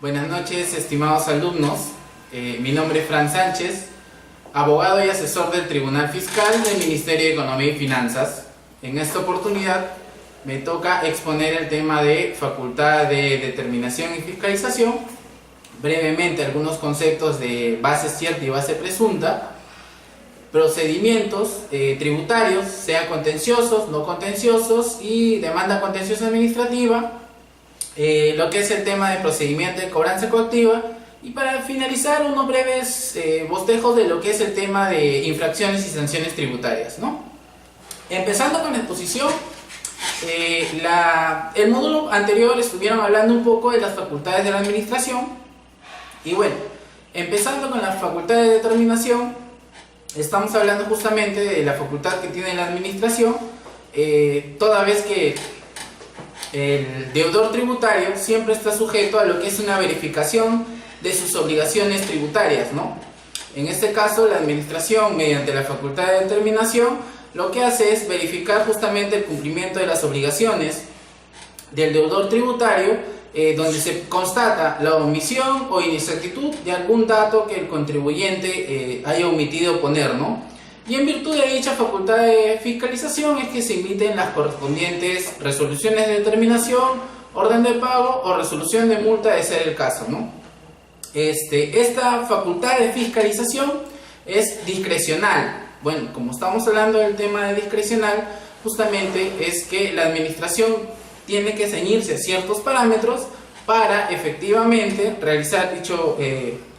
Buenas noches, estimados alumnos. Mi nombre es Fran Sánchez, abogado y asesor del Tribunal Fiscal del Ministerio de Economía y Finanzas. En esta oportunidad me toca exponer el tema de facultad de determinación y fiscalización, brevemente algunos conceptos de base cierta y base presunta, procedimientos tributarios, sean contenciosos, no contenciosos, y demanda contenciosa administrativa, lo que es el tema de procedimiento de cobranza coactiva, y para finalizar unos breves bosquejos de lo que es el tema de infracciones y sanciones tributarias, ¿no? Empezando con la exposición, el módulo anterior estuvieron hablando un poco de las facultades de la administración, y bueno, empezando con la facultad de determinación, estamos hablando justamente de la facultad que tiene la administración, toda vez que el deudor tributario siempre está sujeto a lo que es una verificación de sus obligaciones tributarias, ¿no? En este caso, la administración, mediante la facultad de determinación, lo que hace es verificar justamente el cumplimiento de las obligaciones del deudor tributario, donde se constata la omisión o inexactitud de algún dato que el contribuyente haya omitido poner, ¿no? Y en virtud de dicha facultad de fiscalización es que se emiten las correspondientes resoluciones de determinación, orden de pago o resolución de multa de ser el caso, ¿no? Esta facultad de fiscalización es discrecional. Bueno, como estamos hablando del tema de discrecional, justamente es que la administración tiene que ceñirse a ciertos parámetros para efectivamente realizar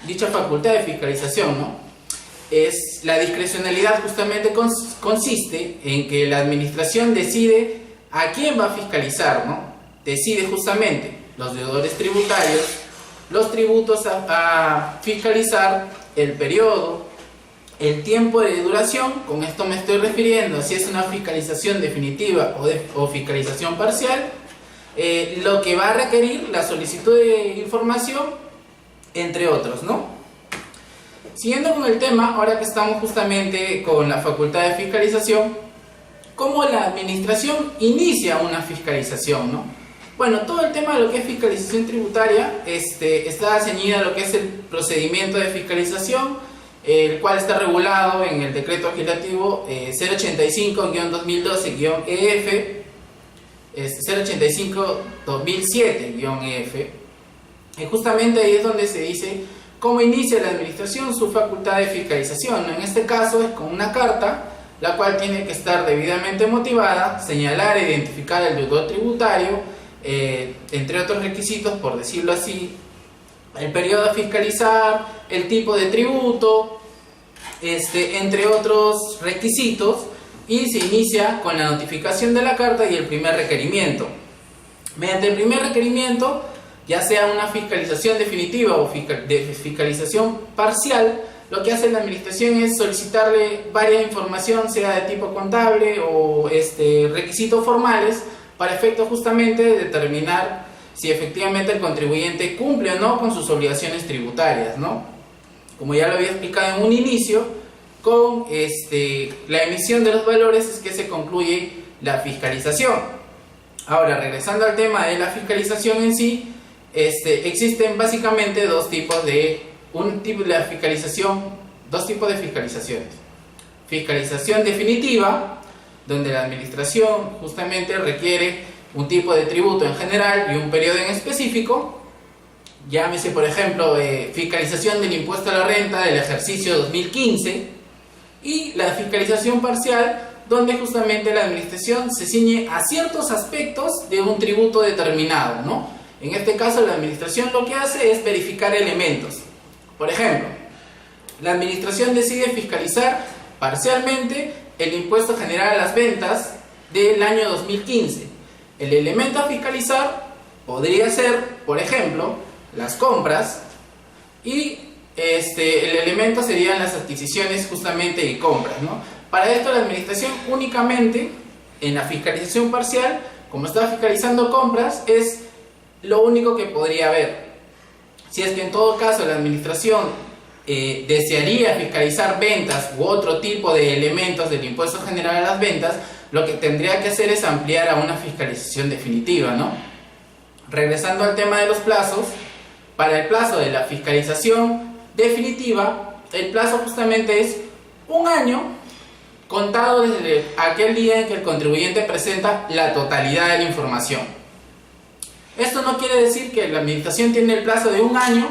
dicha facultad de fiscalización, ¿no? La discrecionalidad justamente consiste en que la administración decide a quién va a fiscalizar, ¿no? Decide justamente los deudores tributarios, los tributos a fiscalizar, el periodo, el tiempo de duración. Con esto me estoy refiriendo si es una fiscalización definitiva o fiscalización parcial, lo que va a requerir la solicitud de información, entre otros, ¿no? Siguiendo con el tema, ahora que estamos justamente con la facultad de fiscalización, ¿cómo la administración inicia una fiscalización, no? Bueno, todo el tema de lo que es fiscalización tributaria está ceñido a lo que es el procedimiento de fiscalización, el cual está regulado en el decreto legislativo 085-2012-EF, 085-2007-EF, y justamente ahí es donde se dice cómo inicia la administración su facultad de fiscalización. En este caso es con una carta, la cual tiene que estar debidamente motivada, señalar e identificar al deudor tributario, entre otros requisitos, por decirlo así, el periodo a fiscalizar, el tipo de tributo, entre otros requisitos, y se inicia con la notificación de la carta y el primer requerimiento. Mediante el primer requerimiento, ya sea una fiscalización definitiva o fiscalización parcial, lo que hace la administración es solicitarle varias información, sea de tipo contable o requisitos formales, para efecto justamente de determinar si efectivamente el contribuyente cumple o no con sus obligaciones tributarias, ¿no? Como ya lo había explicado en un inicio, con la emisión de los valores es que se concluye la fiscalización. Ahora, regresando al tema de la fiscalización en sí, existen básicamente dos tipos de fiscalizaciones. Fiscalización definitiva, donde la administración justamente requiere un tipo de tributo en general y un periodo en específico. Llámese, por ejemplo, fiscalización del impuesto a la renta del ejercicio 2015, y la fiscalización parcial, donde justamente la administración se ciñe a ciertos aspectos de un tributo determinado, ¿no? En este caso, la administración lo que hace es verificar elementos. Por ejemplo, la administración decide fiscalizar parcialmente el impuesto general a las ventas del año 2015. El elemento a fiscalizar podría ser, por ejemplo, las compras, y el elemento serían las adquisiciones justamente y compras, ¿no? Para esto la administración únicamente en la fiscalización parcial, como está fiscalizando compras, es lo único que podría ver. Si es que en todo caso la administración desearía fiscalizar ventas u otro tipo de elementos del impuesto general a las ventas, lo que tendría que hacer es ampliar a una fiscalización definitiva, ¿no? Regresando al tema de los plazos, para el plazo de la fiscalización definitiva, el plazo justamente es un año contado desde aquel día en que el contribuyente presenta la totalidad de la información. Esto no quiere decir que la administración tiene el plazo de un año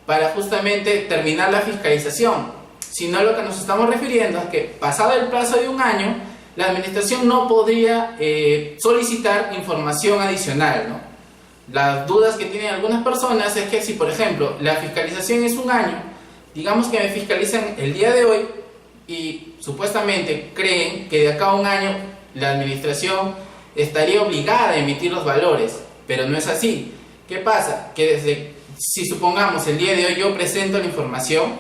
para justamente terminar la fiscalización, sino lo que nos estamos refiriendo es que pasado el plazo de un año, la administración no podría solicitar información adicional, ¿no? Las dudas que tienen algunas personas es que si, por ejemplo, la fiscalización es un año, digamos que me fiscalizan el día de hoy y supuestamente creen que de acá a un año la administración estaría obligada a emitir los valores, pero no es así. ¿Qué pasa? Que si supongamos el día de hoy yo presento la información,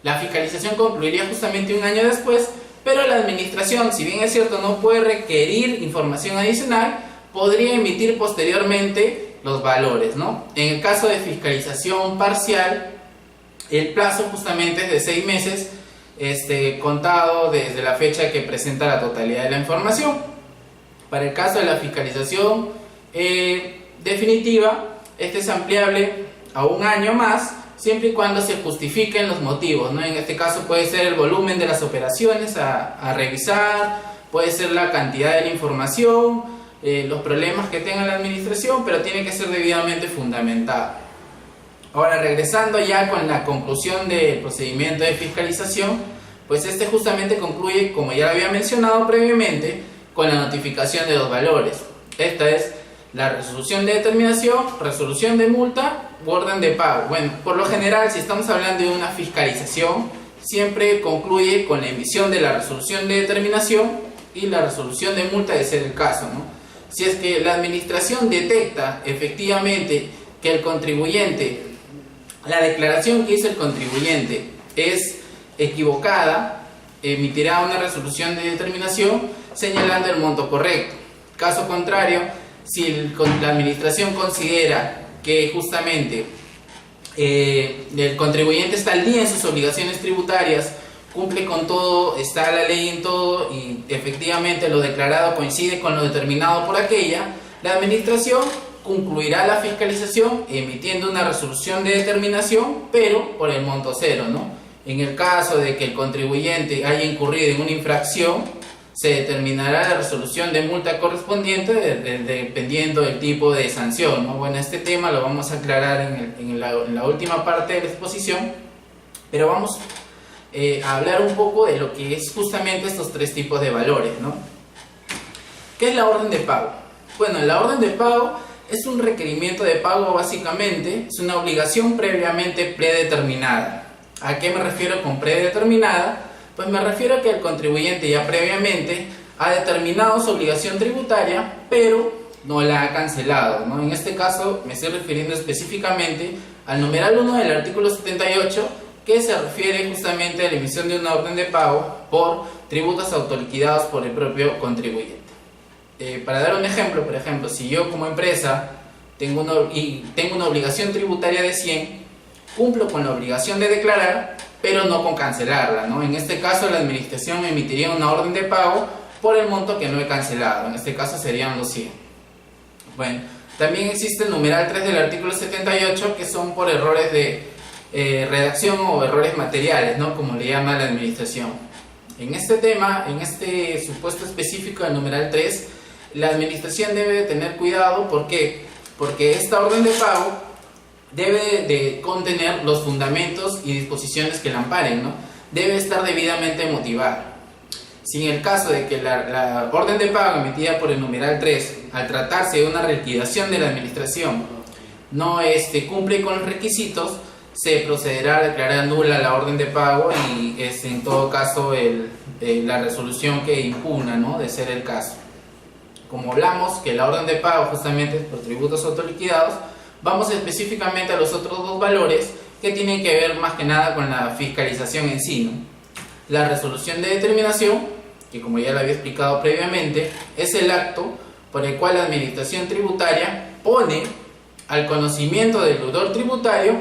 la fiscalización concluiría justamente un año después, pero la administración, si bien es cierto, no puede requerir información adicional, podría emitir posteriormente los valores, ¿no? En el caso de fiscalización parcial, el plazo justamente es de 6 meses, contado desde la fecha que presenta la totalidad de la información. Para el caso de la fiscalización definitiva, este es ampliable a un año más, siempre y cuando se justifiquen los motivos, ¿no? En este caso puede ser el volumen de las operaciones a revisar, puede ser la cantidad de la información, los problemas que tenga la administración, pero tiene que ser debidamente fundamentado. Ahora, regresando ya con la conclusión del procedimiento de fiscalización, pues este justamente concluye, como ya lo había mencionado previamente, con la notificación de los valores. Esta es la resolución de determinación, resolución de multa u orden de pago. Bueno, por lo general, si estamos hablando de una fiscalización, siempre concluye con la emisión de la resolución de determinación y la resolución de multa de ser el caso, ¿no? Si es que la administración detecta efectivamente que el contribuyente, la declaración que hizo el contribuyente es equivocada, emitirá una resolución de determinación señalando el monto correcto. Caso contrario, si la administración considera que justamente el contribuyente está al día en sus obligaciones tributarias, cumple con todo, está la ley en todo y efectivamente lo declarado coincide con lo determinado por aquella, la administración concluirá la fiscalización emitiendo una resolución de determinación, pero por el monto cero, ¿no? En el caso de que el contribuyente haya incurrido en una infracción, se determinará la resolución de multa correspondiente dependiendo del tipo de sanción, ¿no? Bueno, este tema lo vamos a aclarar en la última parte de la exposición, pero vamos a hablar un poco de lo que es justamente estos tres tipos de valores, ¿no? ¿Qué es la orden de pago? Bueno, la orden de pago es un requerimiento de pago básicamente, es una obligación previamente predeterminada. ¿A qué me refiero con predeterminada? Pues me refiero a que el contribuyente ya previamente ha determinado su obligación tributaria, pero no la ha cancelado, ¿no? En este caso me estoy refiriendo específicamente al numeral 1 del artículo 78, que se refiere justamente a la emisión de una orden de pago por tributos autoliquidados por el propio contribuyente. Para dar un ejemplo, por ejemplo, si yo como empresa tengo una obligación tributaria de 100, cumplo con la obligación de declarar, pero no con cancelarla, ¿no? En este caso la administración emitiría una orden de pago por el monto que no he cancelado, en este caso serían los 100. Bueno, también existe el numeral 3 del artículo 78, que son por errores de redacción o errores materiales, ¿no? Como le llama la administración. En este tema, en este supuesto específico del numeral 3, la administración debe de tener cuidado. ¿Por qué? Porque esta orden de pago debe de contener los fundamentos y disposiciones que la amparen, ¿no? Debe estar debidamente motivada. Si en el caso de que la orden de pago emitida por el numeral 3, al tratarse de una liquidación de la administración, no cumple con los requisitos, se procederá a declarar nula la orden de pago y en todo caso la resolución que impugna, ¿no? De ser el caso. Como hablamos que la orden de pago justamente es por tributos autoliquidados, vamos específicamente a los otros dos valores que tienen que ver más que nada con la fiscalización en sí, ¿no? La resolución de determinación, que como ya lo había explicado previamente, es el acto por el cual la administración tributaria pone al conocimiento del deudor tributario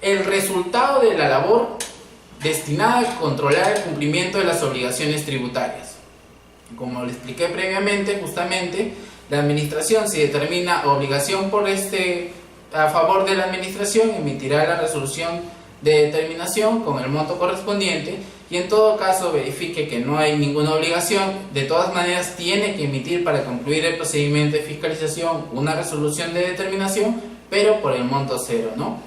el resultado de la labor destinada a controlar el cumplimiento de las obligaciones tributarias. Como le expliqué previamente, justamente la administración, si determina obligación por a favor de la administración emitirá la resolución de determinación con el monto correspondiente, y en todo caso verifique que no hay ninguna obligación. De todas maneras tiene que emitir para concluir el procedimiento de fiscalización una resolución de determinación, pero por el monto cero, ¿no?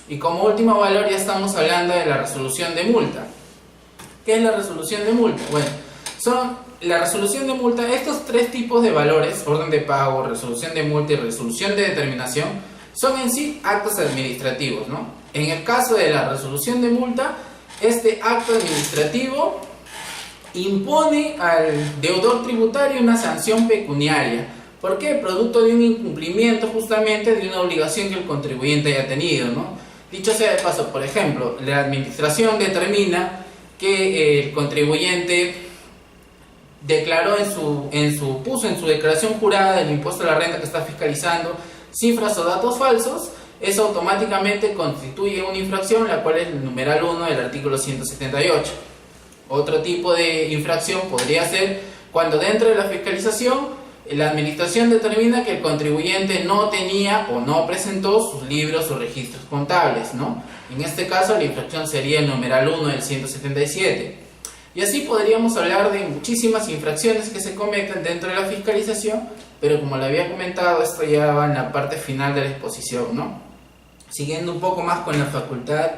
Y como último valor ya estamos hablando de la resolución de multa. ¿Qué es la resolución de multa? Bueno, son la resolución de multa, estos tres tipos de valores, orden de pago, resolución de multa y resolución de determinación, son en sí actos administrativos, ¿no? En el caso de la resolución de multa, este acto administrativo impone al deudor tributario una sanción pecuniaria. ¿Por qué? Producto de un incumplimiento justamente de una obligación que el contribuyente haya tenido, ¿no? Dicho sea de paso, por ejemplo, la administración determina que el contribuyente declaró puso en su declaración jurada del impuesto a la renta que está fiscalizando cifras o datos falsos. Eso automáticamente constituye una infracción, la cual es el numeral 1 del artículo 178. Otro tipo de infracción podría ser cuando dentro de la fiscalización la administración determina que el contribuyente no tenía o no presentó sus libros o registros contables, ¿no? En este caso la infracción sería el numeral 1 del 177. Y así podríamos hablar de muchísimas infracciones que se cometen dentro de la fiscalización, pero como le había comentado, esto ya va en la parte final de la exposición, ¿no? Siguiendo un poco más con la facultad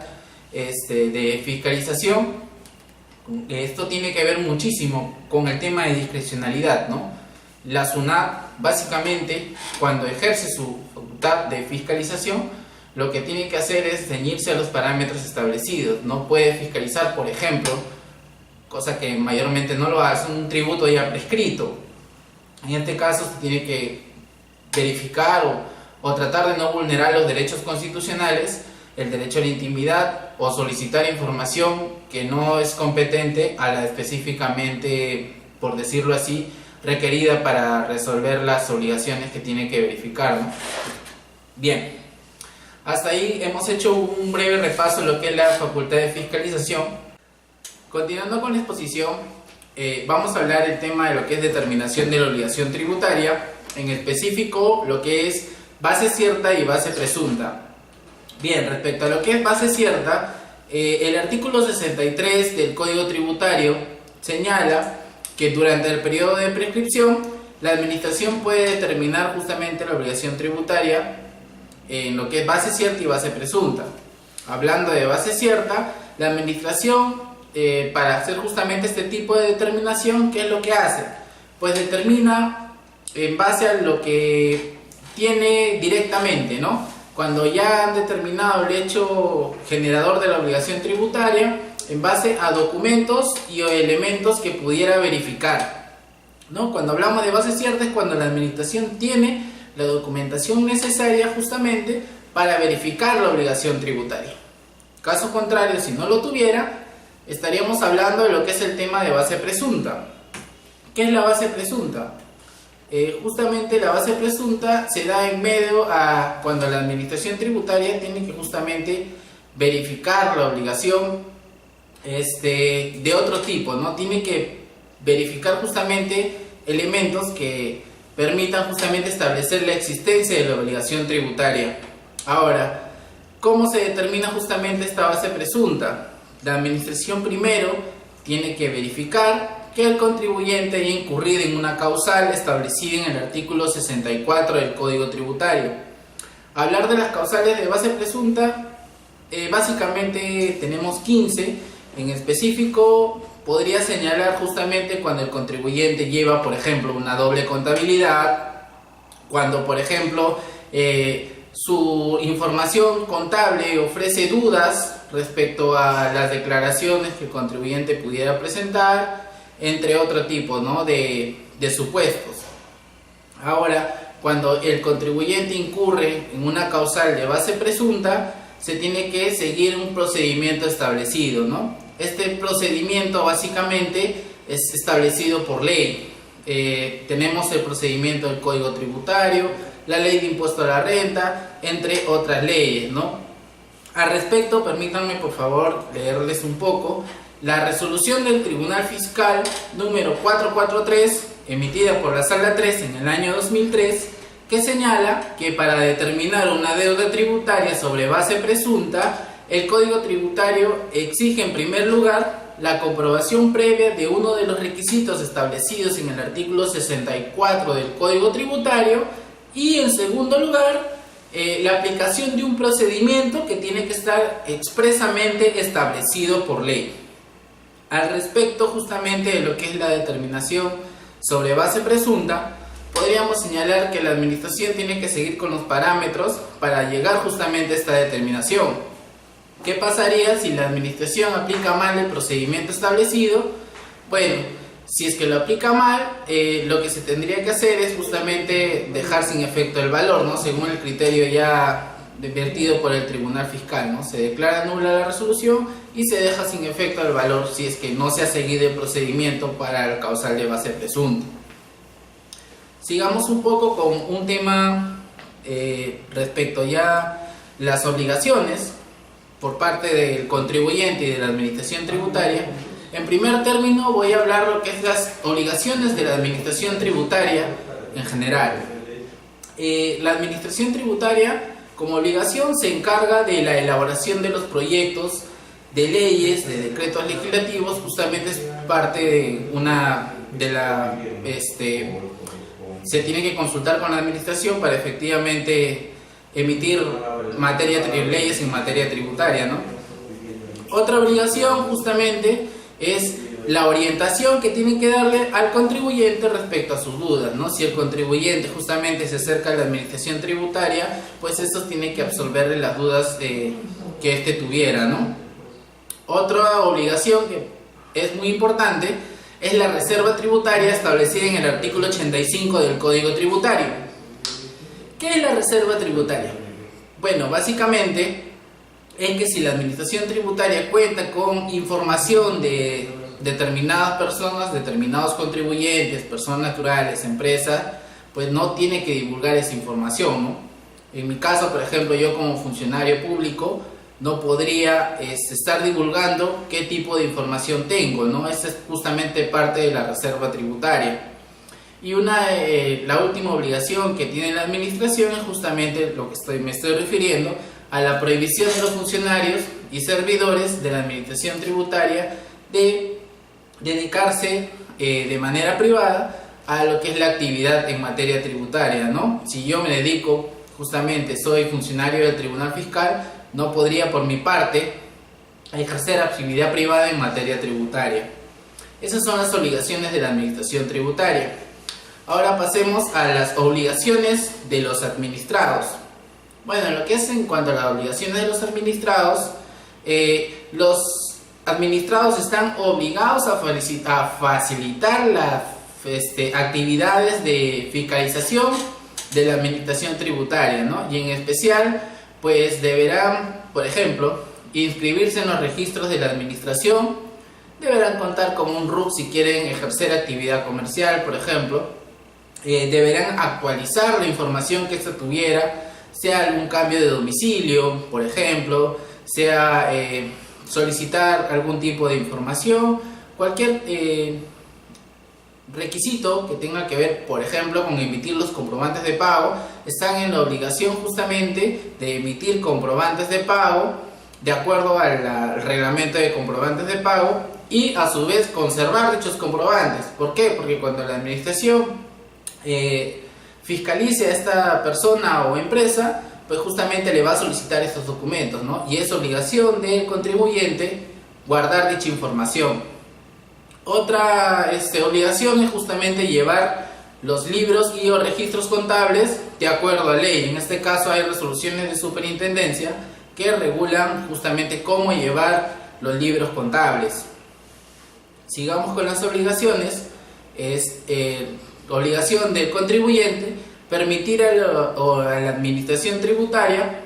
de fiscalización, esto tiene que ver muchísimo con el tema de discrecionalidad, ¿no? La SUNAT, básicamente, cuando ejerce su facultad de fiscalización, lo que tiene que hacer es ceñirse a los parámetros establecidos. No puede fiscalizar, por ejemplo, cosa que mayormente no lo hace, un tributo ya prescrito. En este caso se tiene que verificar o tratar de no vulnerar los derechos constitucionales, el derecho a la intimidad, o solicitar información que no es competente a la específicamente, por decirlo así, requerida para resolver las obligaciones que tiene que verificar, ¿no? Bien, hasta ahí hemos hecho un breve repaso de lo que es la facultad de fiscalización. Continuando con la exposición, vamos a hablar del tema de lo que es determinación de la obligación tributaria, en específico lo que es base cierta y base presunta. Bien, respecto a lo que es base cierta, el artículo 63 del Código Tributario señala que durante el periodo de prescripción la administración puede determinar justamente la obligación tributaria en lo que es base cierta y base presunta. Hablando de base cierta, la administración para hacer justamente este tipo de determinación, ¿qué es lo que hace? Pues determina en base a lo que tiene directamente, ¿no? Cuando ya han determinado el hecho generador de la obligación tributaria, en base a documentos y elementos que pudiera verificar, ¿no? Cuando hablamos de base cierta es cuando la administración tiene la documentación necesaria justamente para verificar la obligación tributaria. Caso contrario, si no lo tuviera, estaríamos hablando de lo que es el tema de base presunta. ¿Qué es la base presunta? Justamente la base presunta se da en medio a cuando la administración tributaria tiene que justamente verificar la obligación de otro tipo, ¿no? Tiene que verificar justamente elementos que permitan justamente establecer la existencia de la obligación tributaria. Ahora, ¿cómo se determina justamente esta base presunta? La administración primero tiene que verificar que el contribuyente haya incurrido en una causal establecida en el artículo 64 del Código Tributario. Hablar de las causales de base presunta, básicamente tenemos 15. En específico, podría señalar justamente cuando el contribuyente lleva, por ejemplo, una doble contabilidad, cuando, por ejemplo, su información contable ofrece dudas respecto a las declaraciones que el contribuyente pudiera presentar, entre otro tipo, ¿no? de supuestos. Ahora, cuando el contribuyente incurre en una causal de base presunta, se tiene que seguir un procedimiento establecido, ¿no? Este procedimiento básicamente es establecido por ley. Tenemos el procedimiento del Código Tributario, la Ley de Impuesto a la Renta, entre otras leyes, ¿no? Al respecto, permítanme por favor leerles un poco la resolución del Tribunal Fiscal número 443, emitida por la Sala 3 en el año 2003, que señala que para determinar una deuda tributaria sobre base presunta, el Código Tributario exige en primer lugar la comprobación previa de uno de los requisitos establecidos en el artículo 64 del Código Tributario y en segundo lugar la aplicación de un procedimiento que tiene que estar expresamente establecido por ley. Al respecto justamente de lo que es la determinación sobre base presunta, podríamos señalar que la administración tiene que seguir con los parámetros para llegar justamente a esta determinación. ¿Qué pasaría si la administración aplica mal el procedimiento establecido? Bueno, si es que lo aplica mal, lo que se tendría que hacer es justamente dejar sin efecto el valor, ¿no? Según el criterio ya vertido por el Tribunal Fiscal, ¿no? Se declara nula la resolución y se deja sin efecto el valor si es que no se ha seguido el procedimiento para el causal de base presunta. Sigamos un poco con un tema respecto ya las obligaciones por parte del contribuyente y de la administración tributaria. En primer término voy a hablar lo que es las obligaciones de la administración tributaria en general. La administración tributaria como obligación se encarga de la elaboración de los proyectos de leyes, de decretos legislativos, justamente es parte de se tiene que consultar con la administración para efectivamente emitir leyes en materia tributaria, ¿no? Otra obligación justamente es la orientación que tiene que darle al contribuyente respecto a sus dudas, ¿no? Si el contribuyente justamente se acerca a la administración tributaria, pues eso tiene que absolverle las dudas que éste tuviera, ¿no? Otra obligación que es muy importante es la reserva tributaria establecida en el artículo 85 del Código Tributario. ¿Qué es la reserva tributaria? Bueno, básicamente es que si la administración tributaria cuenta con información de determinadas personas, determinados contribuyentes, personas naturales, empresas, pues no tiene que divulgar esa información, ¿no? En mi caso, por ejemplo, yo como funcionario público no podría estar divulgando qué tipo de información tengo, ¿no? Esa es justamente parte de la reserva tributaria. Y la última obligación que tiene la administración es justamente lo que me estoy refiriendo a la prohibición de los funcionarios y servidores de la administración tributaria de dedicarse de manera privada a lo que es la actividad en materia tributaria, ¿no? Si yo me dedico, justamente soy funcionario del Tribunal Fiscal, no podría por mi parte ejercer actividad privada en materia tributaria. Esas son las obligaciones de la administración tributaria. Ahora pasemos a las obligaciones de los administrados. Bueno, lo que es en cuanto a las obligaciones de los administrados están obligados a facilitar las actividades de fiscalización de la administración tributaria, ¿no? Y en especial, pues deberán, por ejemplo, inscribirse en los registros de la administración, deberán contar con un RUC si quieren ejercer actividad comercial, por ejemplo, deberán actualizar la información que ésta tuviera, sea algún cambio de domicilio, por ejemplo, sea solicitar algún tipo de información, cualquier requisito que tenga que ver, por ejemplo, con emitir los comprobantes de pago, están en la obligación justamente de emitir comprobantes de pago de acuerdo al reglamento de comprobantes de pago y a su vez conservar dichos comprobantes. ¿Por qué? Porque cuando la administración fiscalice a esta persona o empresa, pues justamente le va a solicitar estos documentos, ¿no? Y es obligación del contribuyente guardar dicha información. Otra obligación es justamente llevar los libros y o registros contables de acuerdo a ley. En este caso hay resoluciones de superintendencia que regulan justamente cómo llevar los libros contables. Sigamos con las obligaciones. Es obligación del contribuyente permitir a la administración tributaria,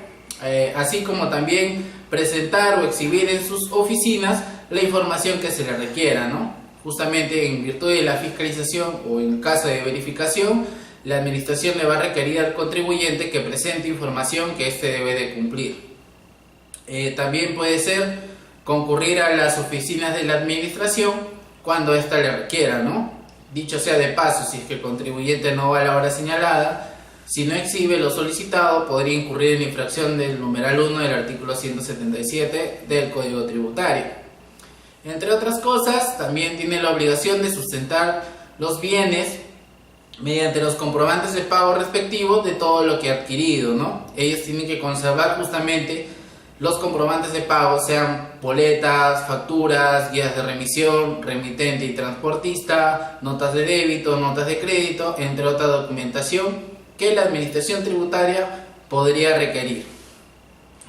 así como también presentar o exhibir en sus oficinas la información que se le requiera, ¿no? Justamente en virtud de la fiscalización o en caso de verificación, la administración le va a requerir al contribuyente que presente información que éste debe de cumplir. También puede ser concurrir a las oficinas de la administración cuando ésta le requiera, ¿no? Dicho sea de paso, si es que el contribuyente no va a la hora señalada, Si no exhibe lo solicitado, podría incurrir en infracción del numeral 1 del artículo 177 del Código Tributario. Entre otras cosas, también tiene la obligación de sustentar los bienes mediante los comprobantes de pago respectivos de todo lo que ha adquirido, ¿no? Ellos tienen que conservar justamente los comprobantes de pago, sean boletas, facturas, guías de remisión, remitente y transportista, notas de débito, notas de crédito, entre otra documentación que la administración tributaria podría requerir.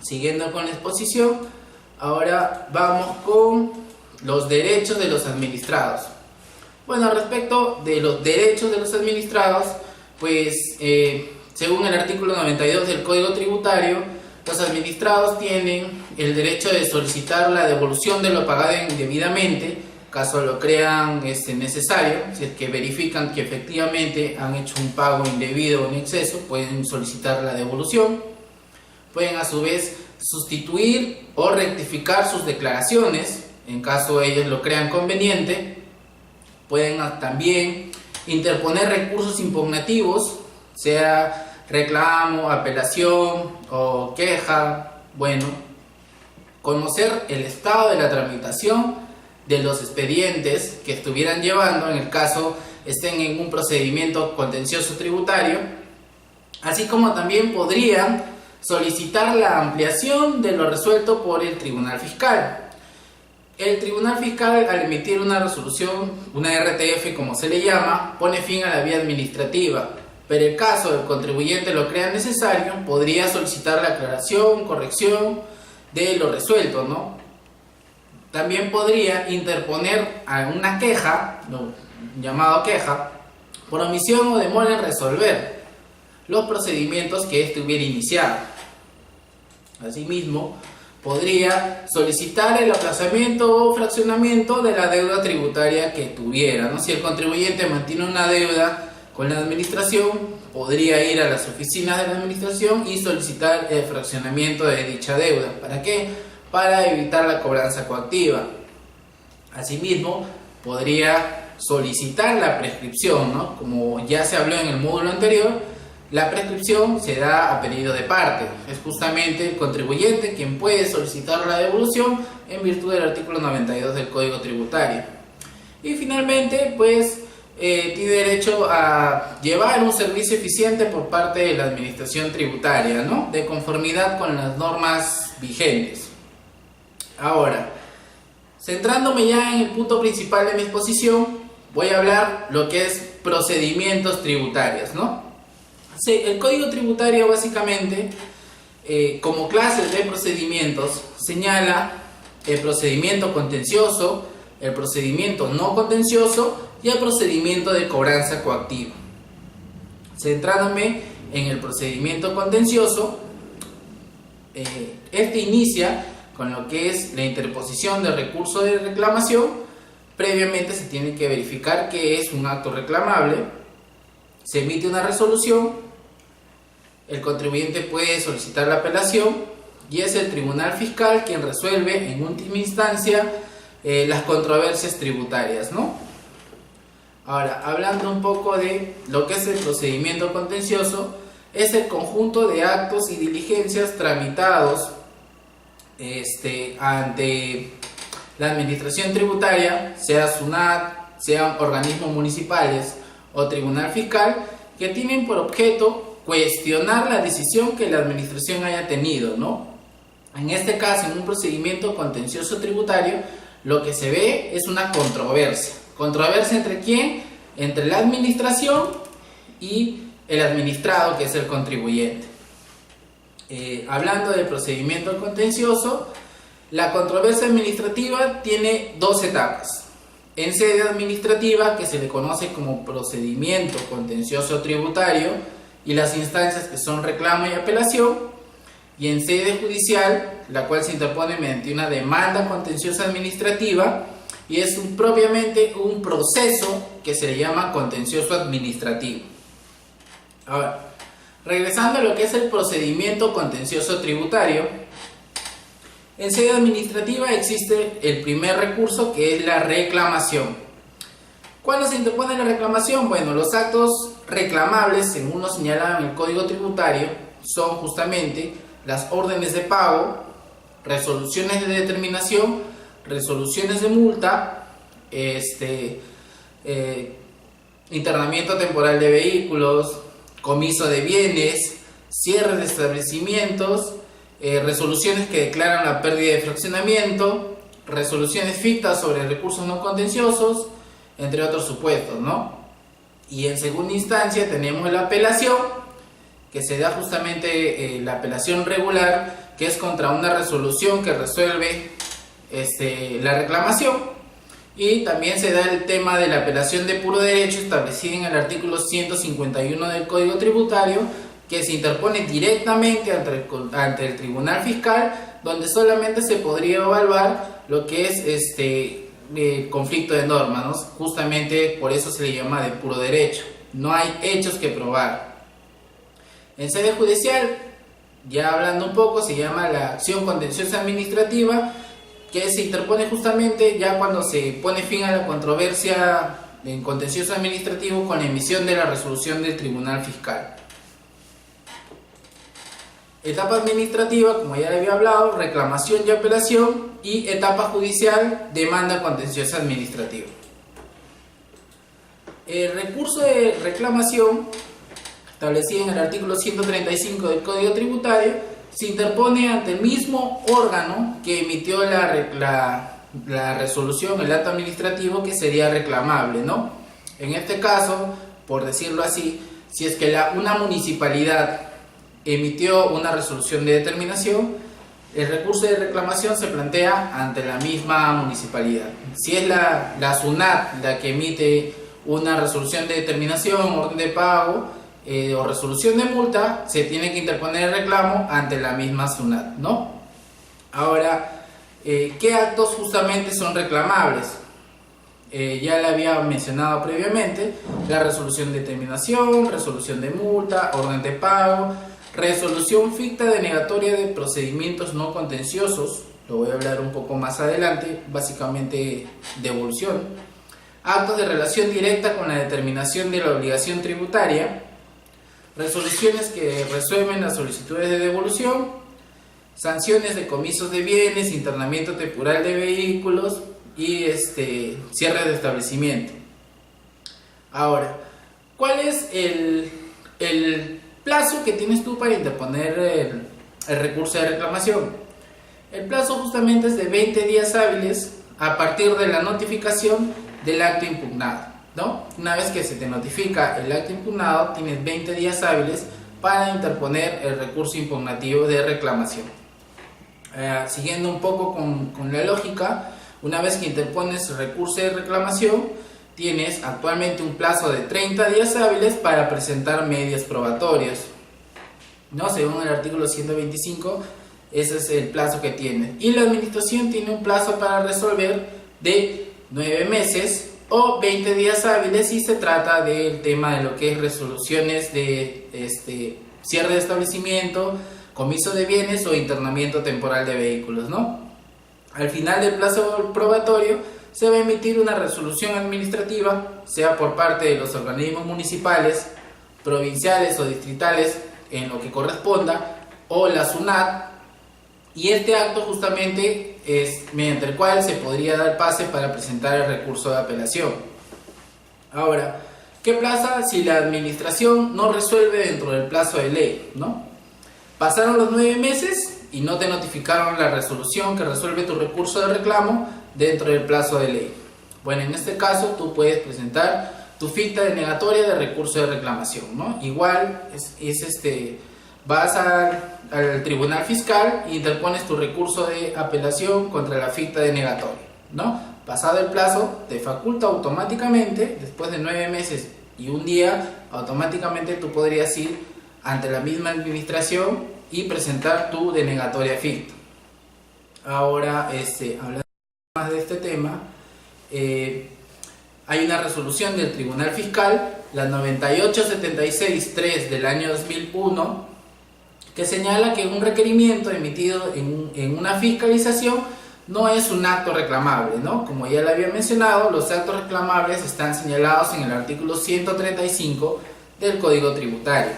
Siguiendo con la exposición, ahora vamos con los derechos de los administrados. Bueno, respecto de los derechos de los administrados, pues según el artículo 92 del Código Tributario, los administrados tienen el derecho de solicitar la devolución de lo pagado indebidamente, caso lo crean necesario. Si es que verifican que efectivamente han hecho un pago indebido o en exceso, pueden solicitar la devolución. Pueden a su vez sustituir o rectificar sus declaraciones, en caso ellos lo crean conveniente. Pueden también interponer recursos impugnativos, sea reclamo, apelación o queja. Bueno, conocer el estado de la tramitación de los expedientes que estuvieran llevando en el caso estén en un procedimiento contencioso tributario, así como también podrían solicitar la ampliación de lo resuelto por el Tribunal Fiscal. El Tribunal Fiscal, al emitir una resolución, una RTF como se le llama, pone fin a la vía administrativa, pero en el caso del contribuyente lo crea necesario, podría solicitar la aclaración, corrección de lo resuelto, ¿no? También podría interponer una queja, llamado queja, por omisión o demora en resolver los procedimientos que éste hubiera iniciado. Asimismo, podría solicitar el aplazamiento o fraccionamiento de la deuda tributaria que tuviera, ¿no? Si el contribuyente mantiene una deuda con la administración, podría ir a las oficinas de la administración y solicitar el fraccionamiento de dicha deuda. ¿Para qué? Para evitar la cobranza coactiva. Asimismo, podría solicitar la prescripción, ¿no? Como ya se habló en el módulo anterior, la prescripción se da a pedido de parte. Es justamente el contribuyente quien puede solicitar la devolución en virtud del artículo 92 del Código Tributario. Y finalmente, pues, tiene derecho a llevar un servicio eficiente por parte de la administración tributaria, ¿no? De conformidad con las normas vigentes. Ahora, centrándome ya en el punto principal de mi exposición, voy a hablar lo que es procedimientos tributarios, ¿no? Sí, el Código Tributario básicamente, como clases de procedimientos, señala el procedimiento contencioso, el procedimiento no contencioso y el procedimiento de cobranza coactiva. Centrándome en el procedimiento contencioso, este inicia con lo que es la interposición del recurso de reclamación. Previamente se tiene que verificar que es un acto reclamable, se emite una resolución, el contribuyente puede solicitar la apelación y es el Tribunal Fiscal quien resuelve en última instancia las controversias tributarias, ¿no? Ahora, hablando un poco de lo que es el procedimiento contencioso, es el conjunto de actos y diligencias tramitados ante la administración tributaria, sea SUNAT, sean organismos municipales o Tribunal Fiscal, que tienen por objeto cuestionar la decisión que la administración haya tenido, ¿no? En este caso, en un procedimiento contencioso tributario, lo que se ve es una controversia. ¿Controversia entre quién? Entre la administración y el administrado, que es el contribuyente. Hablando del procedimiento contencioso, la controversia administrativa tiene dos etapas. En sede administrativa, que se le conoce como procedimiento contencioso tributario, y las instancias que son reclamo y apelación, y en sede judicial, la cual se interpone mediante una demanda contenciosa administrativa, y es propiamente un proceso que se le llama contencioso administrativo. Ahora, regresando a lo que es el procedimiento contencioso tributario, en sede administrativa existe el primer recurso, que es la reclamación. ¿Cuándo se interpone la reclamación? Bueno, los actos reclamables, según lo señalado en el Código Tributario, son justamente las órdenes de pago, resoluciones de determinación, resoluciones de multa, internamiento temporal de vehículos, comiso de bienes, cierre de establecimientos, resoluciones que declaran la pérdida de fraccionamiento, resoluciones fictas sobre recursos no contenciosos, entre otros supuestos, ¿no? Y en segunda instancia tenemos la apelación, que se da justamente la apelación regular, que es contra una resolución que resuelve la reclamación. Y también se da el tema de la apelación de puro derecho, establecida en el artículo 151 del Código Tributario, que se interpone directamente ante el Tribunal Fiscal, donde solamente se podría evaluar lo que es conflicto de normas, ¿no? Justamente por eso se le llama de puro derecho. No hay hechos que probar. En sede judicial, ya hablando un poco, se llama la acción contenciosa administrativa, que se interpone justamente ya cuando se pone fin a la controversia en contencioso administrativo con la emisión de la resolución del Tribunal Fiscal. Etapa administrativa, como ya le había hablado, reclamación y apelación, y etapa judicial, demanda contenciosa administrativa. El recurso de reclamación, establecido en el artículo 135 del Código Tributario, se interpone ante el mismo órgano que emitió la resolución, el acto administrativo, que sería reclamable, ¿no? En este caso, por decirlo así, si es que una municipalidad emitió una resolución de determinación, el recurso de reclamación se plantea ante la misma municipalidad. Si es la SUNAT la que emite una resolución de determinación, orden de pago o resolución de multa, se tiene que interponer el reclamo ante la misma SUNAT, ¿no? Ahora, ¿qué actos justamente son reclamables? Ya le había mencionado previamente: la resolución de determinación, resolución de multa, orden de pago, resolución ficta denegatoria de procedimientos no contenciosos, lo voy a hablar un poco más adelante, básicamente devolución, actos de relación directa con la determinación de la obligación tributaria, resoluciones que resuelven las solicitudes de devolución, sanciones de comisos de bienes, internamiento temporal de vehículos y cierre de establecimiento. Ahora, ¿cuál es el plazo que tienes tú para interponer el recurso de reclamación? El plazo justamente es de 20 días hábiles a partir de la notificación del acto impugnado, ¿no? Una vez que se te notifica el acto impugnado, tienes 20 días hábiles para interponer el recurso impugnativo de reclamación. Siguiendo un poco con la lógica, una vez que interpones el recurso de reclamación, tienes actualmente un plazo de 30 días hábiles para presentar medios probatorios, ¿no? Según el artículo 125, ese es el plazo que tiene. Y la administración tiene un plazo para resolver de 9 meses o 20 días hábiles si se trata del tema de lo que es resoluciones de cierre de establecimiento, comiso de bienes o internamiento temporal de vehículos, ¿no? Al final del plazo probatorio se va a emitir una resolución administrativa, sea por parte de los organismos municipales, provinciales o distritales, en lo que corresponda, o la SUNAT, y este acto justamente es mediante el cual se podría dar pase para presentar el recurso de apelación. Ahora, ¿qué pasa si la administración no resuelve dentro del plazo de ley, ¿no? Pasaron los 9 meses y no te notificaron la resolución que resuelve tu recurso de reclamo dentro del plazo de ley. Bueno, en este caso tú puedes presentar tu ficta denegatoria de recurso de reclamación, ¿no? Igual vas al Tribunal Fiscal e interpones tu recurso de apelación contra la ficta denegatoria, ¿no? Pasado el plazo, te faculta automáticamente, después de 9 meses y un día, automáticamente tú podrías ir ante la misma administración y presentar tu denegatoria ficta. Ahora, hablando más de este tema, hay una resolución del Tribunal Fiscal, la 9876-3 del año 2001, que señala que un requerimiento emitido en una fiscalización no es un acto reclamable, ¿no? Como ya le había mencionado, los actos reclamables están señalados en el artículo 135 del Código Tributario.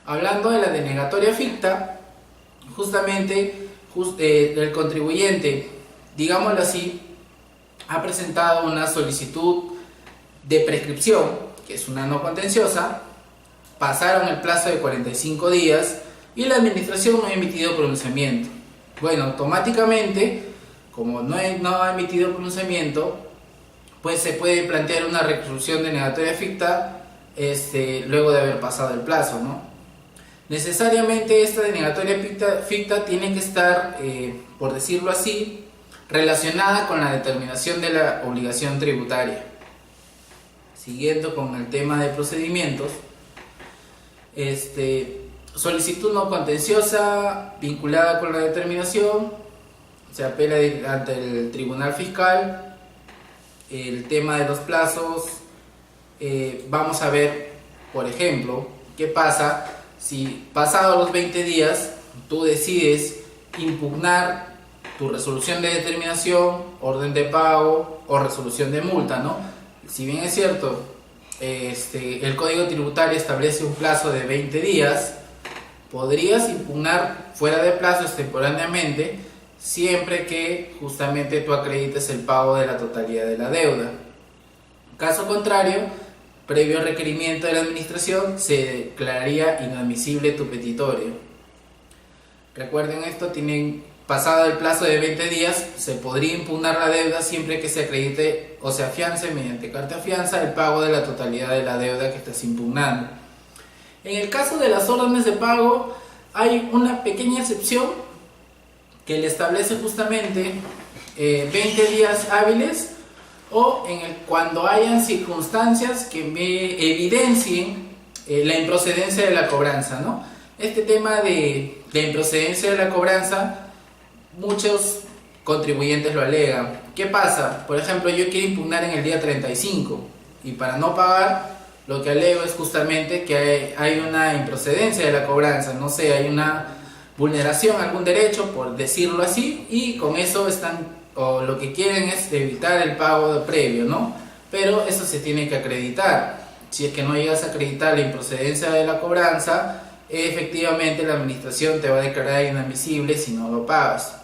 Hablando de la denegatoria ficta, justamente el contribuyente, digámoslo así, ha presentado una solicitud de prescripción, que es una no contenciosa, pasaron el plazo de 45 días y la administración no ha emitido pronunciamiento. Bueno, automáticamente, como no ha emitido pronunciamiento, pues se puede plantear una resolución denegatoria ficta luego de haber pasado el plazo, ¿no? Necesariamente esta denegatoria ficta tiene que estar, por decirlo así, relacionada con la determinación de la obligación tributaria. Siguiendo con el tema de procedimientos, solicitud no contenciosa vinculada con la determinación, se apela ante el Tribunal Fiscal. El tema de los plazos, vamos a ver, por ejemplo, qué pasa si pasados los 20 días tú decides impugnar tu resolución de determinación, orden de pago o resolución de multa, ¿no? Si bien es cierto, el Código Tributario establece un plazo de 20 días, podrías impugnar fuera de plazo extemporáneamente siempre que justamente tú acredites el pago de la totalidad de la deuda. Caso contrario, previo requerimiento de la administración, se declararía inadmisible tu petitorio. Recuerden esto, pasado el plazo de 20 días, se podría impugnar la deuda siempre que se acredite o se afiance mediante carta fianza el pago de la totalidad de la deuda que estás impugnando. En el caso de las órdenes de pago, hay una pequeña excepción que le establece justamente 20 días hábiles o cuando hayan circunstancias que me evidencien la improcedencia de la cobranza, ¿no? Este tema de la improcedencia de la cobranza, muchos contribuyentes lo alegan. ¿Qué pasa? Por ejemplo, yo quiero impugnar en el día 35 y para no pagar, lo que alego es justamente que hay una improcedencia de la cobranza, no sé, hay una vulneración a algún derecho, por decirlo así, y con eso lo que quieren es evitar el pago previo, ¿no? Pero eso se tiene que acreditar. Si es que no llegas a acreditar la improcedencia de la cobranza, efectivamente la administración te va a declarar inadmisible si no lo pagas.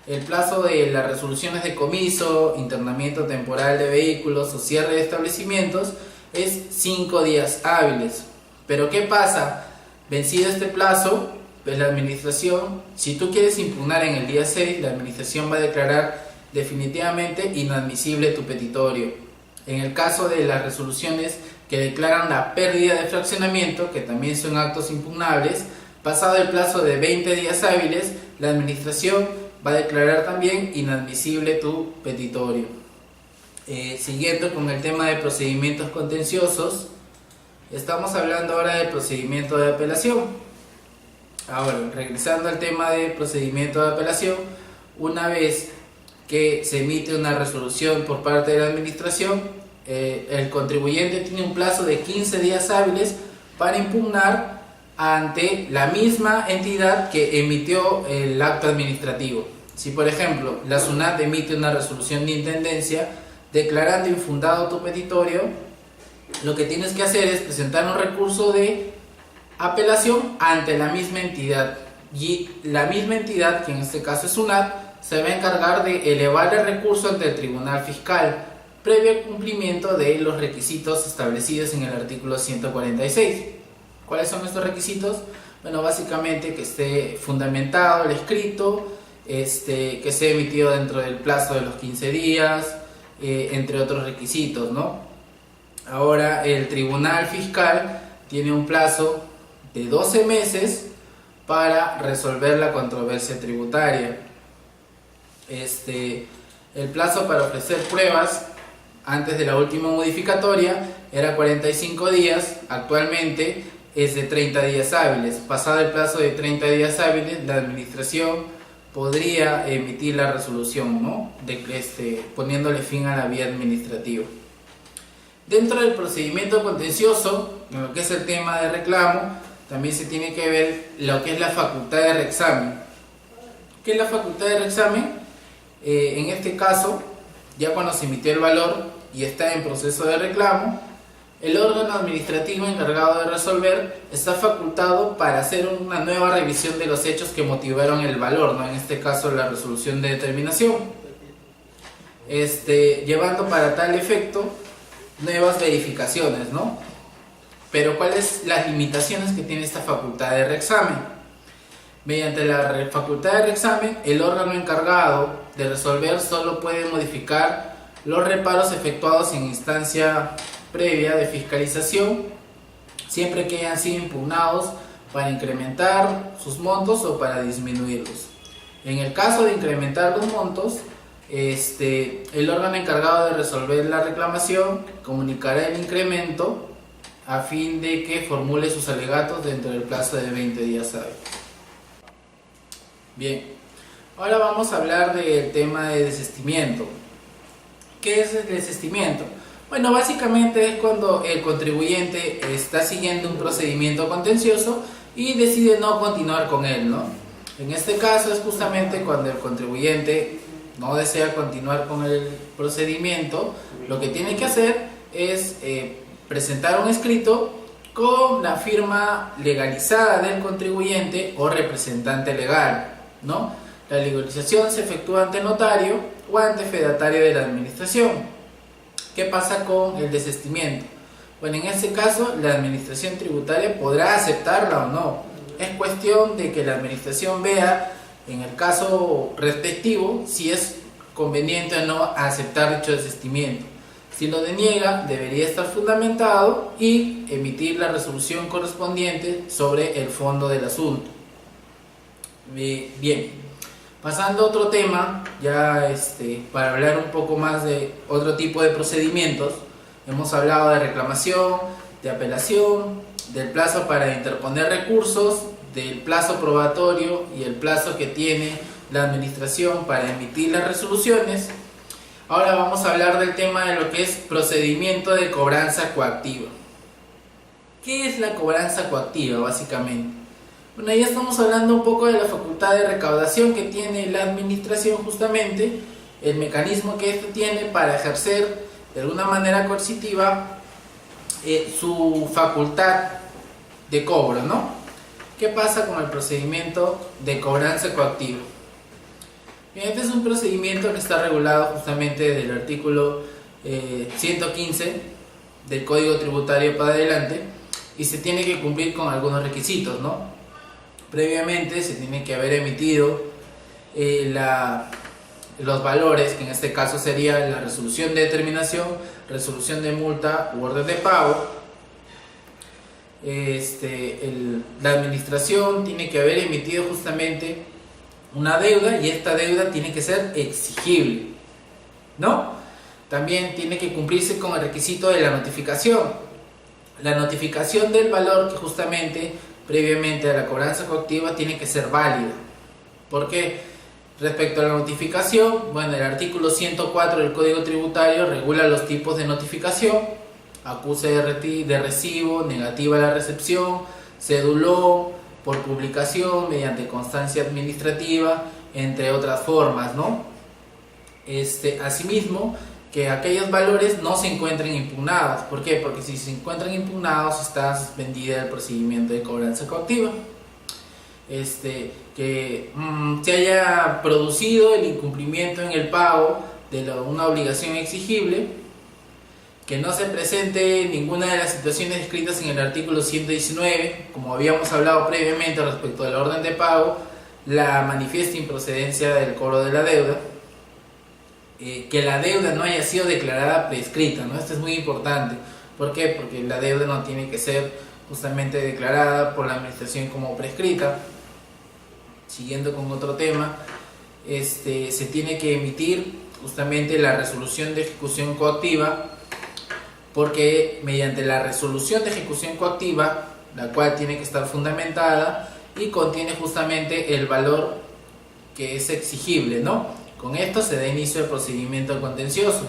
El plazo de las resoluciones de comiso, internamiento temporal de vehículos o cierre de establecimientos es 5 días hábiles. Pero ¿qué pasa? Vencido este plazo, pues la administración, si tú quieres impugnar en el día 6, la administración va a declarar definitivamente inadmisible tu petitorio. En el caso de las resoluciones que declaran la pérdida de fraccionamiento, que también son actos impugnables, pasado el plazo de 20 días hábiles, la administración va a declarar también inadmisible tu petitorio. Siguiendo con el tema de procedimientos contenciosos, estamos hablando ahora del procedimiento de apelación. Ahora, regresando al tema de procedimiento de apelación, una vez que se emite una resolución por parte de la administración, el contribuyente tiene un plazo de 15 días hábiles para impugnar ante la misma entidad que emitió el acto administrativo. Si por ejemplo la SUNAT emite una resolución de intendencia declarando infundado tu petitorio, lo que tienes que hacer es presentar un recurso de apelación ante la misma entidad, y la misma entidad, que en este caso es SUNAT, se va a encargar de elevar el recurso ante el Tribunal Fiscal previo cumplimiento de los requisitos establecidos en el artículo 146. ¿Cuáles son estos requisitos? Bueno, básicamente que esté fundamentado el escrito, que esté emitido dentro del plazo de los 15 días, entre otros requisitos, ¿no? Ahora, el Tribunal Fiscal tiene un plazo de 12 meses para resolver la controversia tributaria. El plazo para ofrecer pruebas antes de la última modificatoria era 45 días, actualmente es de 30 días hábiles. Pasado el plazo de 30 días hábiles, la administración podría emitir la resolución, ¿no? Poniéndole fin a la vía administrativa. Dentro del procedimiento contencioso, en lo que es el tema de reclamo, también se tiene que ver lo que es la facultad de reexamen. ¿Qué es la facultad de reexamen? En este caso, ya cuando se emitió el valor y está en proceso de reclamo, el órgano administrativo encargado de resolver está facultado para hacer una nueva revisión de los hechos que motivaron el valor, ¿no? En este caso la resolución de determinación, llevando para tal efecto nuevas verificaciones, ¿no? Pero ¿cuáles las limitaciones que tiene esta facultad de reexamen? Mediante la facultad de reexamen, el órgano encargado de resolver solo puede modificar los reparos efectuados en instancia previa de fiscalización, siempre que hayan sido impugnados para incrementar sus montos o para disminuirlos. En el caso de incrementar los montos, el órgano encargado de resolver la reclamación comunicará el incremento a fin de que formule sus alegatos dentro del plazo de 20 días hábiles. Bien, ahora vamos a hablar del tema de desistimiento. ¿Qué es el desistimiento? Bueno, básicamente es cuando el contribuyente está siguiendo un procedimiento contencioso y decide no continuar con él, ¿no? En este caso es justamente cuando el contribuyente no desea continuar con el procedimiento, lo que tiene que hacer es presentar un escrito con la firma legalizada del contribuyente o representante legal, ¿no? La legalización se efectúa ante notario o ante fedatario de la administración. ¿Qué pasa con el desistimiento? Bueno, en este caso la administración tributaria podrá aceptarla o no. Es cuestión de que la administración vea en el caso respectivo si es conveniente o no aceptar dicho desistimiento. Si lo deniega, debería estar fundamentado y emitir la resolución correspondiente sobre el fondo del asunto. Bien, pasando a otro tema, ya para hablar un poco más de otro tipo de procedimientos, hemos hablado de reclamación, de apelación, del plazo para interponer recursos, del plazo probatorio y el plazo que tiene la administración para emitir las resoluciones. Ahora vamos a hablar del tema de lo que es procedimiento de cobranza coactiva. ¿Qué es la cobranza coactiva básicamente? Bueno, ya estamos hablando un poco de la facultad de recaudación que tiene la administración, justamente el mecanismo que éste tiene para ejercer de alguna manera coercitiva su facultad de cobro, ¿no? ¿Qué pasa con el procedimiento de cobranza coactiva? Bien, este es un procedimiento que está regulado justamente del artículo 115 del Código Tributario para adelante y se tiene que cumplir con algunos requisitos, ¿no? Previamente se tiene que haber emitido los valores, que en este caso sería la resolución de determinación, resolución de multa u orden de pago. La administración tiene que haber emitido justamente una deuda y esta deuda tiene que ser exigible, ¿no? También tiene que cumplirse con el requisito de la notificación. La notificación del valor que justamente previamente a la cobranza coactiva tiene que ser válida. ¿Por qué? Respecto a la notificación, bueno, el artículo 104 del Código Tributario regula los tipos de notificación: acuse de recibo, negativa a la recepción, cédulón, por publicación, mediante constancia administrativa, entre otras formas, ¿no? Asimismo, que aquellos valores no se encuentren impugnados. ¿Por qué? Porque si se encuentran impugnados está suspendida el procedimiento de cobranza coactiva. Que se haya producido el incumplimiento en el pago de una obligación exigible, que no se presente ninguna de las situaciones descritas en el artículo 119, como habíamos hablado previamente respecto de la orden de pago, la manifiesta improcedencia del cobro de la deuda, que la deuda no haya sido declarada prescrita, ¿no? Esto es muy importante. ¿Por qué? Porque la deuda no tiene que ser justamente declarada por la administración como prescrita. Siguiendo con otro tema, se tiene que emitir justamente la resolución de ejecución coactiva, porque mediante la resolución de ejecución coactiva, la cual tiene que estar fundamentada y contiene justamente el valor que es exigible, ¿no? Con esto se da inicio al procedimiento contencioso.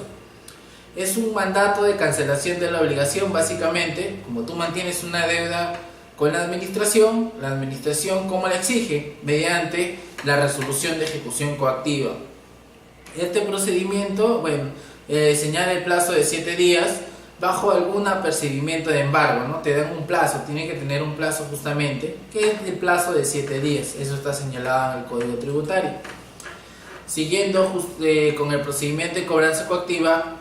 Es un mandato de cancelación de la obligación, básicamente. Como tú mantienes una deuda con la administración ¿cómo la exige? Mediante la resolución de ejecución coactiva. Este procedimiento, señala el plazo de 7 días bajo algún apercibimiento de embargo, ¿no? Te dan un plazo, tiene que tener un plazo justamente, que es el plazo de 7 días, eso está señalado en el Código Tributario. Siguiendo con el procedimiento de cobranza coactiva,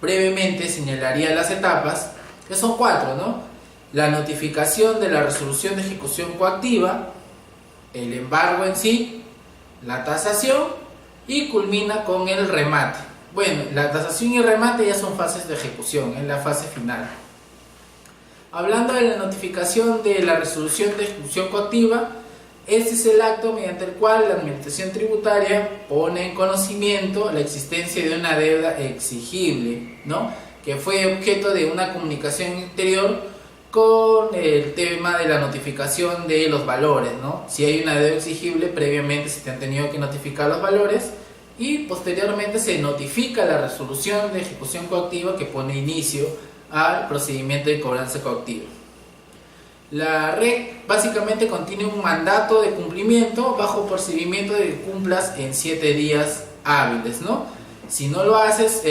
brevemente señalaría las etapas, que son 4, ¿no? La notificación de la resolución de ejecución coactiva, el embargo en sí, la tasación y culmina con el remate. Bueno, la tasación y el remate ya son fases de ejecución, en la fase final. Hablando de la notificación de la resolución de ejecución coactiva, este es el acto mediante el cual la Administración Tributaria pone en conocimiento la existencia de una deuda exigible, ¿no? Que fue objeto de una comunicación interior con el tema de la notificación de los valores, ¿no? Si hay una deuda exigible, previamente se te han tenido que notificar los valores y posteriormente se notifica la resolución de ejecución coactiva que pone inicio al procedimiento de cobranza coactiva. La REC básicamente contiene un mandato de cumplimiento bajo procedimiento de que cumplas en 7 días hábiles, ¿no? Si no lo haces,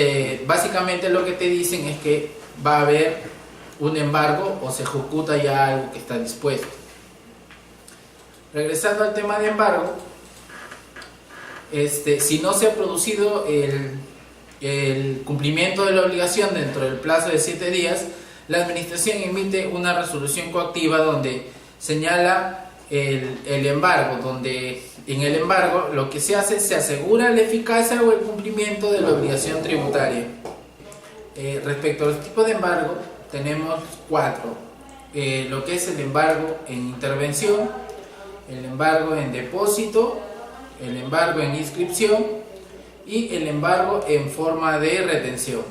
básicamente lo que te dicen es que va a haber un embargo o se ejecuta ya algo que está dispuesto. Regresando al tema de embargo, si no se ha producido el cumplimiento de la obligación dentro del plazo de 7 días, la administración emite una resolución coactiva donde señala el embargo, donde en el embargo lo que se hace, se asegura la eficacia o el cumplimiento de la obligación tributaria. Respecto a los tipos de embargo, tenemos 4. Lo que es el embargo en intervención, el embargo en depósito, el embargo en inscripción y el embargo en forma de retención.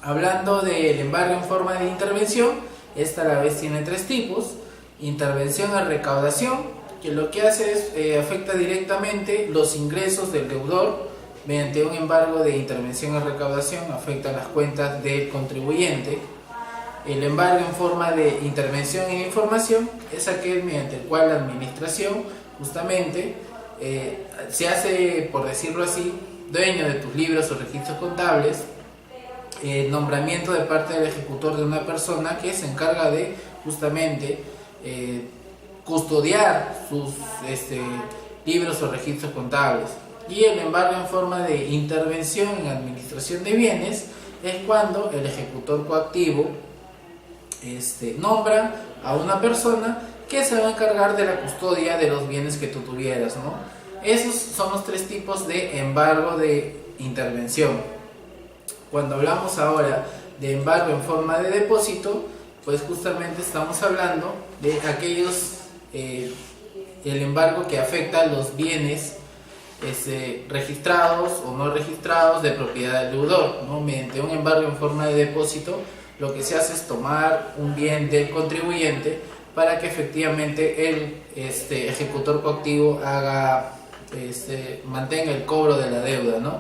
Hablando del embargo en forma de intervención, esta a la vez tiene 3 tipos. Intervención a recaudación, que lo que hace es afecta directamente los ingresos del deudor mediante un embargo de intervención a recaudación, afecta las cuentas del contribuyente. El embargo en forma de intervención en información es aquel mediante el cual la administración justamente se hace, por decirlo así, dueño de tus libros o registros contables, nombramiento de parte del ejecutor de una persona que se encarga de justamente custodiar sus libros o registros contables. Y el embargo en forma de intervención en administración de bienes es cuando el ejecutor coactivo nombra a una persona que se va a encargar de la custodia de los bienes que tú tuvieras, ¿no? Esos son los 3 tipos de embargo de intervención. Cuando hablamos ahora de embargo en forma de depósito, pues justamente estamos hablando de aquellos, el embargo que afecta a los bienes registrados o no registrados de propiedad del deudor, ¿no? Mediante un embargo en forma de depósito, lo que se hace es tomar un bien del contribuyente para que efectivamente el ejecutor coactivo mantenga el cobro de la deuda, ¿no?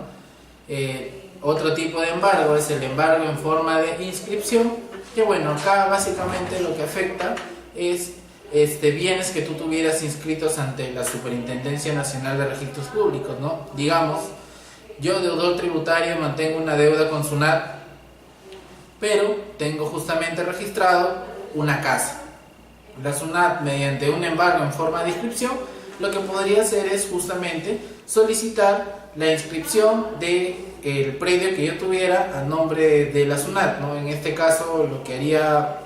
Otro tipo de embargo es el embargo en forma de inscripción, que bueno, acá básicamente lo que afecta es bienes que tú tuvieras inscritos ante la Superintendencia Nacional de Registros Públicos, ¿no? Digamos, yo deudor tributario mantengo una deuda con SUNAT, pero tengo justamente registrado una casa. La SUNAT, mediante un embargo en forma de inscripción, lo que podría hacer es justamente solicitar la inscripción del predio que yo tuviera a nombre de la SUNAT, ¿no? En este caso lo que haría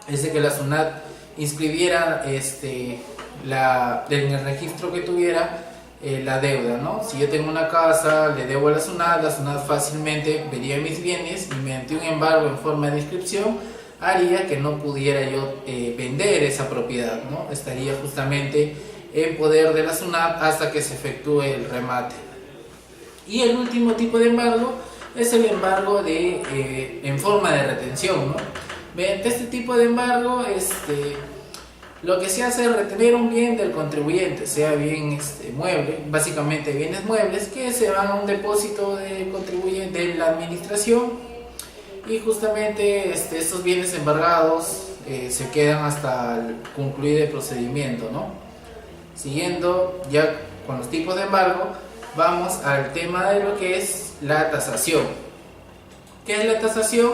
es de que la SUNAT inscribiera en el registro que tuviera la deuda, ¿no? Si yo tengo una casa, le debo a la SUNAT fácilmente vería mis bienes y mediante un embargo en forma de inscripción haría que no pudiera yo vender esa propiedad, ¿no? Estaría justamente en poder de la SUNAT hasta que se efectúe el remate. Y el último tipo de embargo es el embargo en forma de retención, ¿no? Mediante este tipo de embargo, lo que se hace es retener un bien del contribuyente, sea bien mueble, básicamente bienes muebles que se van a un depósito del contribuyente de la administración, y justamente estos bienes embargados se quedan hasta concluir el procedimiento, ¿no? Siguiendo ya con los tipos de embargo, vamos al tema de lo que es la tasación. ¿Qué es la tasación?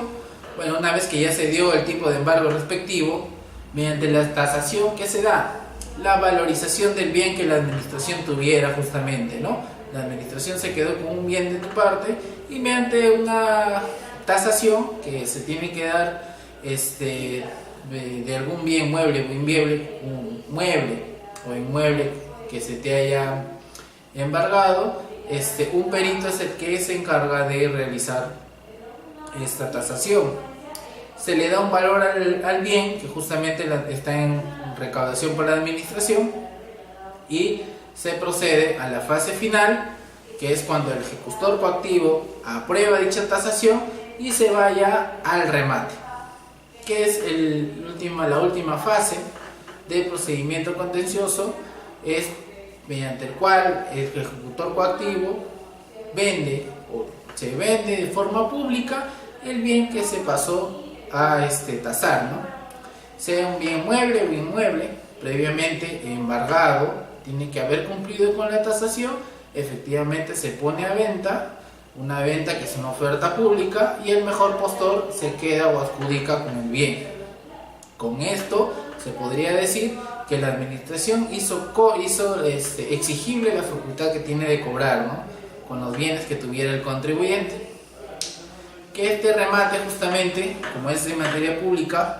Bueno, una vez que ya se dio el tipo de embargo respectivo, mediante la tasación, ¿qué se da? La valorización del bien que la administración tuviera justamente, ¿no? La administración se quedó con un bien de tu parte y mediante una tasación que se tiene que dar de algún bien mueble o inmueble que se te haya embargado, un perito es el que se encarga de realizar esta tasación. Se le da un valor al bien que justamente está en recaudación por la administración y se procede a la fase final, que es cuando el ejecutor coactivo aprueba dicha tasación y se vaya al remate, que es la última fase del procedimiento contencioso, es mediante el cual el ejecutor coactivo se vende de forma pública el bien que se pasó a tasar, ¿no? Sea un bien mueble o inmueble previamente embargado, tiene que haber cumplido con la tasación, efectivamente se pone a venta, una venta que es una oferta pública, y el mejor postor se queda o adjudica con el bien. Con esto se podría decir que la administración hizo exigible la facultad que tiene de cobrar, ¿no?, con los bienes que tuviera el contribuyente. Que este remate, justamente, como es de materia pública,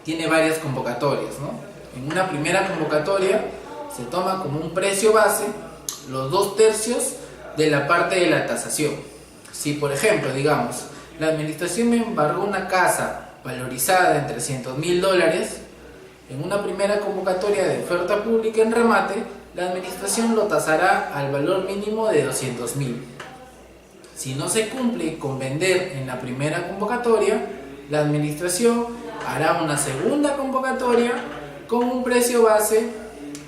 tiene varias convocatorias, ¿no? En una primera convocatoria se toma como un precio base los 2/3 de la parte de la tasación. Si, por ejemplo, digamos, la administración me embargó una casa valorizada en $300.000, en una primera convocatoria de oferta pública en remate, la administración lo tasará al valor mínimo de $200.000. Si no se cumple con vender en la primera convocatoria, la administración hará una segunda convocatoria con un precio base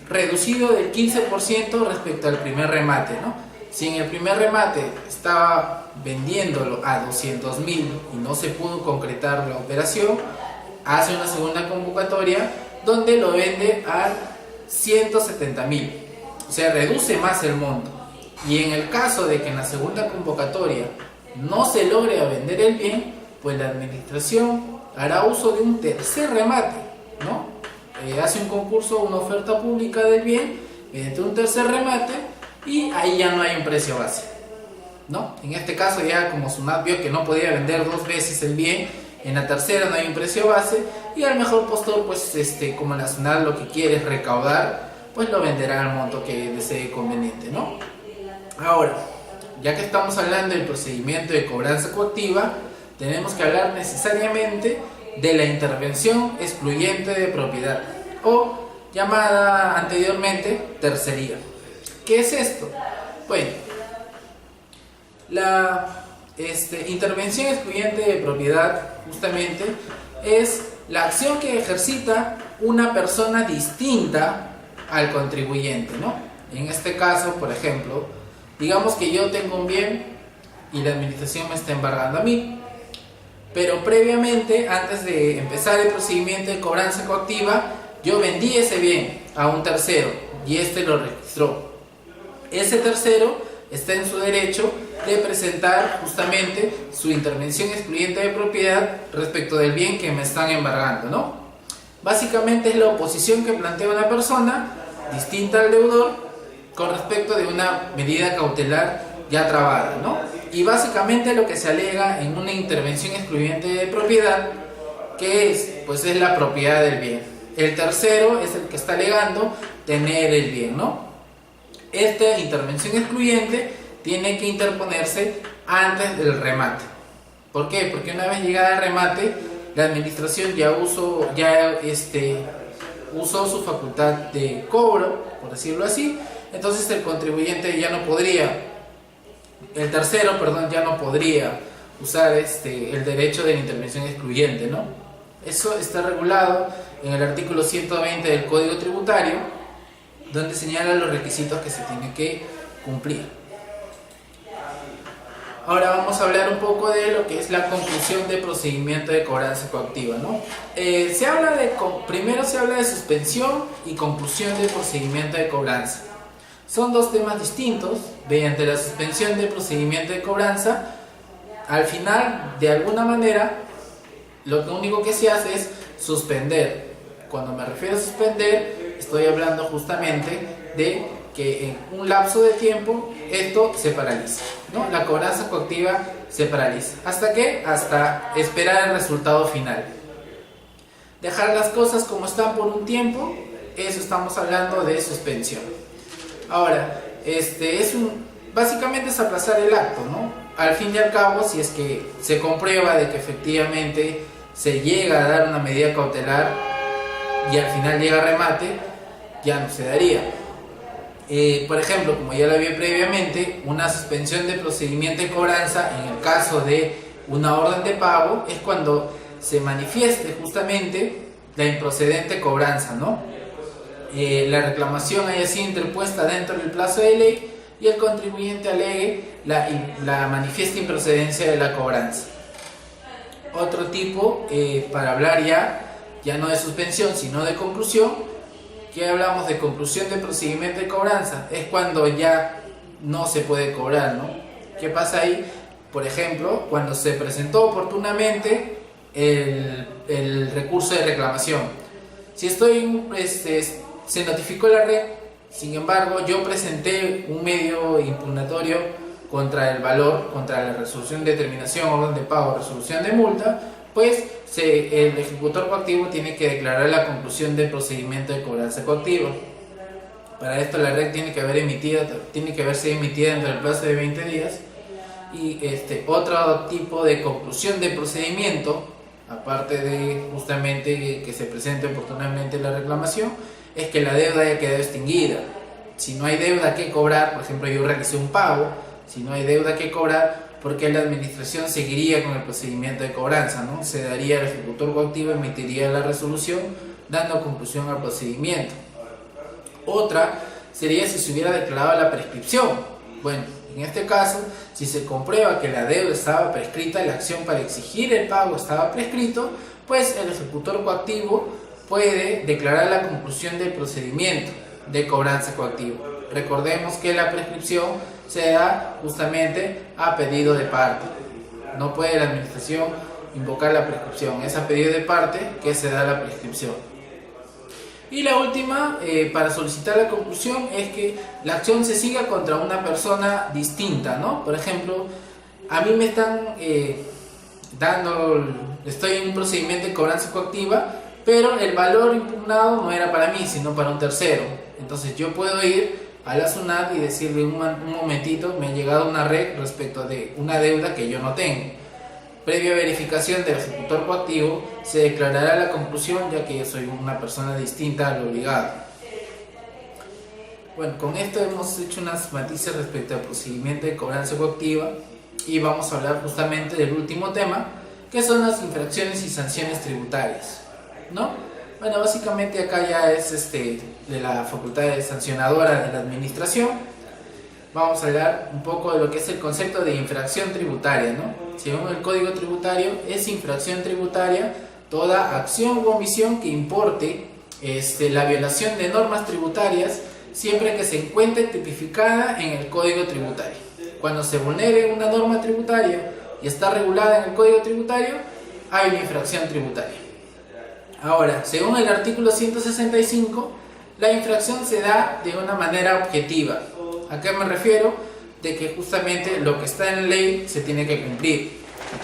reducido del 15% respecto al primer remate, ¿no? Si en el primer remate estaba vendiéndolo a $200.000 y no se pudo concretar la operación, hace una segunda convocatoria donde lo vende a $170.000, o sea, reduce más el monto. Y en el caso de que en la segunda convocatoria no se logre vender el bien, pues la administración hará uso de un tercer remate, ¿no? Hace un concurso, una oferta pública del bien mediante un tercer remate, y ahí ya no hay un precio base, ¿no? En este caso, ya como SUNAT vio que no podía vender 2 veces el bien, en la tercera no hay un precio base, y al mejor postor, pues como la SUNAT lo que quiere es recaudar, pues lo venderá al monto que desee conveniente, ¿no? Ahora, ya que estamos hablando del procedimiento de cobranza coactiva, tenemos que hablar necesariamente de la intervención excluyente de propiedad, o llamada anteriormente tercería. ¿Qué es esto? Bueno, la intervención excluyente de propiedad justamente es la acción que ejercita una persona distinta al contribuyente, ¿no? En este caso, por ejemplo, digamos que yo tengo un bien y la administración me está embargando a mí, pero previamente, antes de empezar el procedimiento de cobranza coactiva, yo vendí ese bien a un tercero y este lo registró. Ese tercero está en su derecho de presentar justamente su intervención excluyente de propiedad respecto del bien que me están embargando, ¿no? Básicamente es la oposición que plantea una persona distinta al deudor con respecto de una medida cautelar ya trabada, ¿no? Y básicamente lo que se alega en una intervención excluyente de propiedad, que es, pues es la propiedad del bien. El tercero es el que está alegando tener el bien, ¿no? Esta intervención excluyente tiene que interponerse antes del remate. ¿Por qué? Porque una vez llegada el remate, la administración ya usó su facultad de cobro, por decirlo así. Entonces el contribuyente ya no podría, el tercero, perdón, ya no podría usar el derecho de la intervención excluyente, ¿no? Eso está regulado en el artículo 120 del Código Tributario, donde señala los requisitos que se tienen que cumplir. Ahora vamos a hablar un poco de lo que es la conclusión de procedimiento de cobranza coactiva, ¿no? Primero se habla de suspensión y conclusión del procedimiento de cobranza. Son dos temas distintos. Mediante la suspensión del procedimiento de cobranza, al final, de alguna manera, lo único que se hace es suspender. Cuando me refiero a suspender, estoy hablando justamente de que en un lapso de tiempo esto se paraliza, ¿no? La cobranza coactiva se paraliza. ¿Hasta qué? Hasta esperar el resultado final. Dejar las cosas como están por un tiempo, eso estamos hablando de suspensión. Ahora, básicamente es aplazar el acto, ¿no? Al fin y al cabo, si es que se comprueba de que efectivamente se llega a dar una medida cautelar y al final llega a remate, ya no se daría. Por ejemplo, como ya lo vi previamente, una suspensión de procedimiento de cobranza en el caso de una orden de pago es cuando se manifieste justamente la improcedente cobranza, ¿no? La reclamación haya sido interpuesta dentro del plazo de ley y el contribuyente alegue la manifiesta improcedencia de la cobranza. Otro tipo, para hablar ya no de suspensión sino de conclusión, que hablamos de conclusión de procedimiento de cobranza, es cuando ya no se puede cobrar, ¿no? ¿Qué pasa ahí? Por ejemplo, cuando se presentó oportunamente el recurso de reclamación. Si se notificó la red, sin embargo, yo presenté un medio impugnatorio contra el valor, contra la resolución de determinación, orden de pago, resolución de multa, pues el ejecutor coactivo tiene que declarar la conclusión del procedimiento de cobranza coactiva. Para esto la red tiene que haberse emitida dentro del plazo de 20 días. Y otro tipo de conclusión de procedimiento, aparte de justamente que se presente oportunamente la reclamación, es que la deuda haya quedado extinguida. Si no hay deuda que cobrar, por ejemplo, yo realicé un pago, si no hay deuda que cobrar, porque la administración seguiría con el procedimiento de cobranza, ¿no? Se daría, el ejecutor coactivo emitiría la resolución dando conclusión al procedimiento. Otra sería si se hubiera declarado la prescripción. Bueno, en este caso, si se comprueba que la deuda estaba prescrita, la acción para exigir el pago estaba prescrito, pues el ejecutor coactivo puede declarar la conclusión del procedimiento de cobranza coactiva. Recordemos que la prescripción se da justamente a pedido de parte. No puede la administración invocar la prescripción, es a pedido de parte que se da la prescripción. Y la última, para solicitar la conclusión, es que la acción se siga contra una persona distinta, ¿no? Por ejemplo, a mí me están estoy en un procedimiento de cobranza coactiva, pero el valor impugnado no era para mí, sino para un tercero. Entonces yo puedo ir a la SUNAT y decirle un momentito, me ha llegado una red respecto de una deuda que yo no tengo. Previa verificación del ejecutor coactivo, se declarará la conclusión, ya que yo soy una persona distinta al obligado. Bueno, con esto hemos hecho unas matices respecto al procedimiento de cobranza coactiva y vamos a hablar justamente del último tema, que son las infracciones y sanciones tributarias, ¿no? Bueno, básicamente acá ya es de la facultad sancionadora de la administración. Vamos a hablar un poco de lo que es el concepto de infracción tributaria, ¿no? Según el Código Tributario, es infracción tributaria toda acción u omisión que importe la violación de normas tributarias siempre que se encuentre tipificada en el Código Tributario. Cuando se vulnere una norma tributaria y está regulada en el Código Tributario, hay una infracción tributaria. Ahora, según el artículo 165, la infracción se da de una manera objetiva. ¿A qué me refiero? De que justamente lo que está en la ley se tiene que cumplir.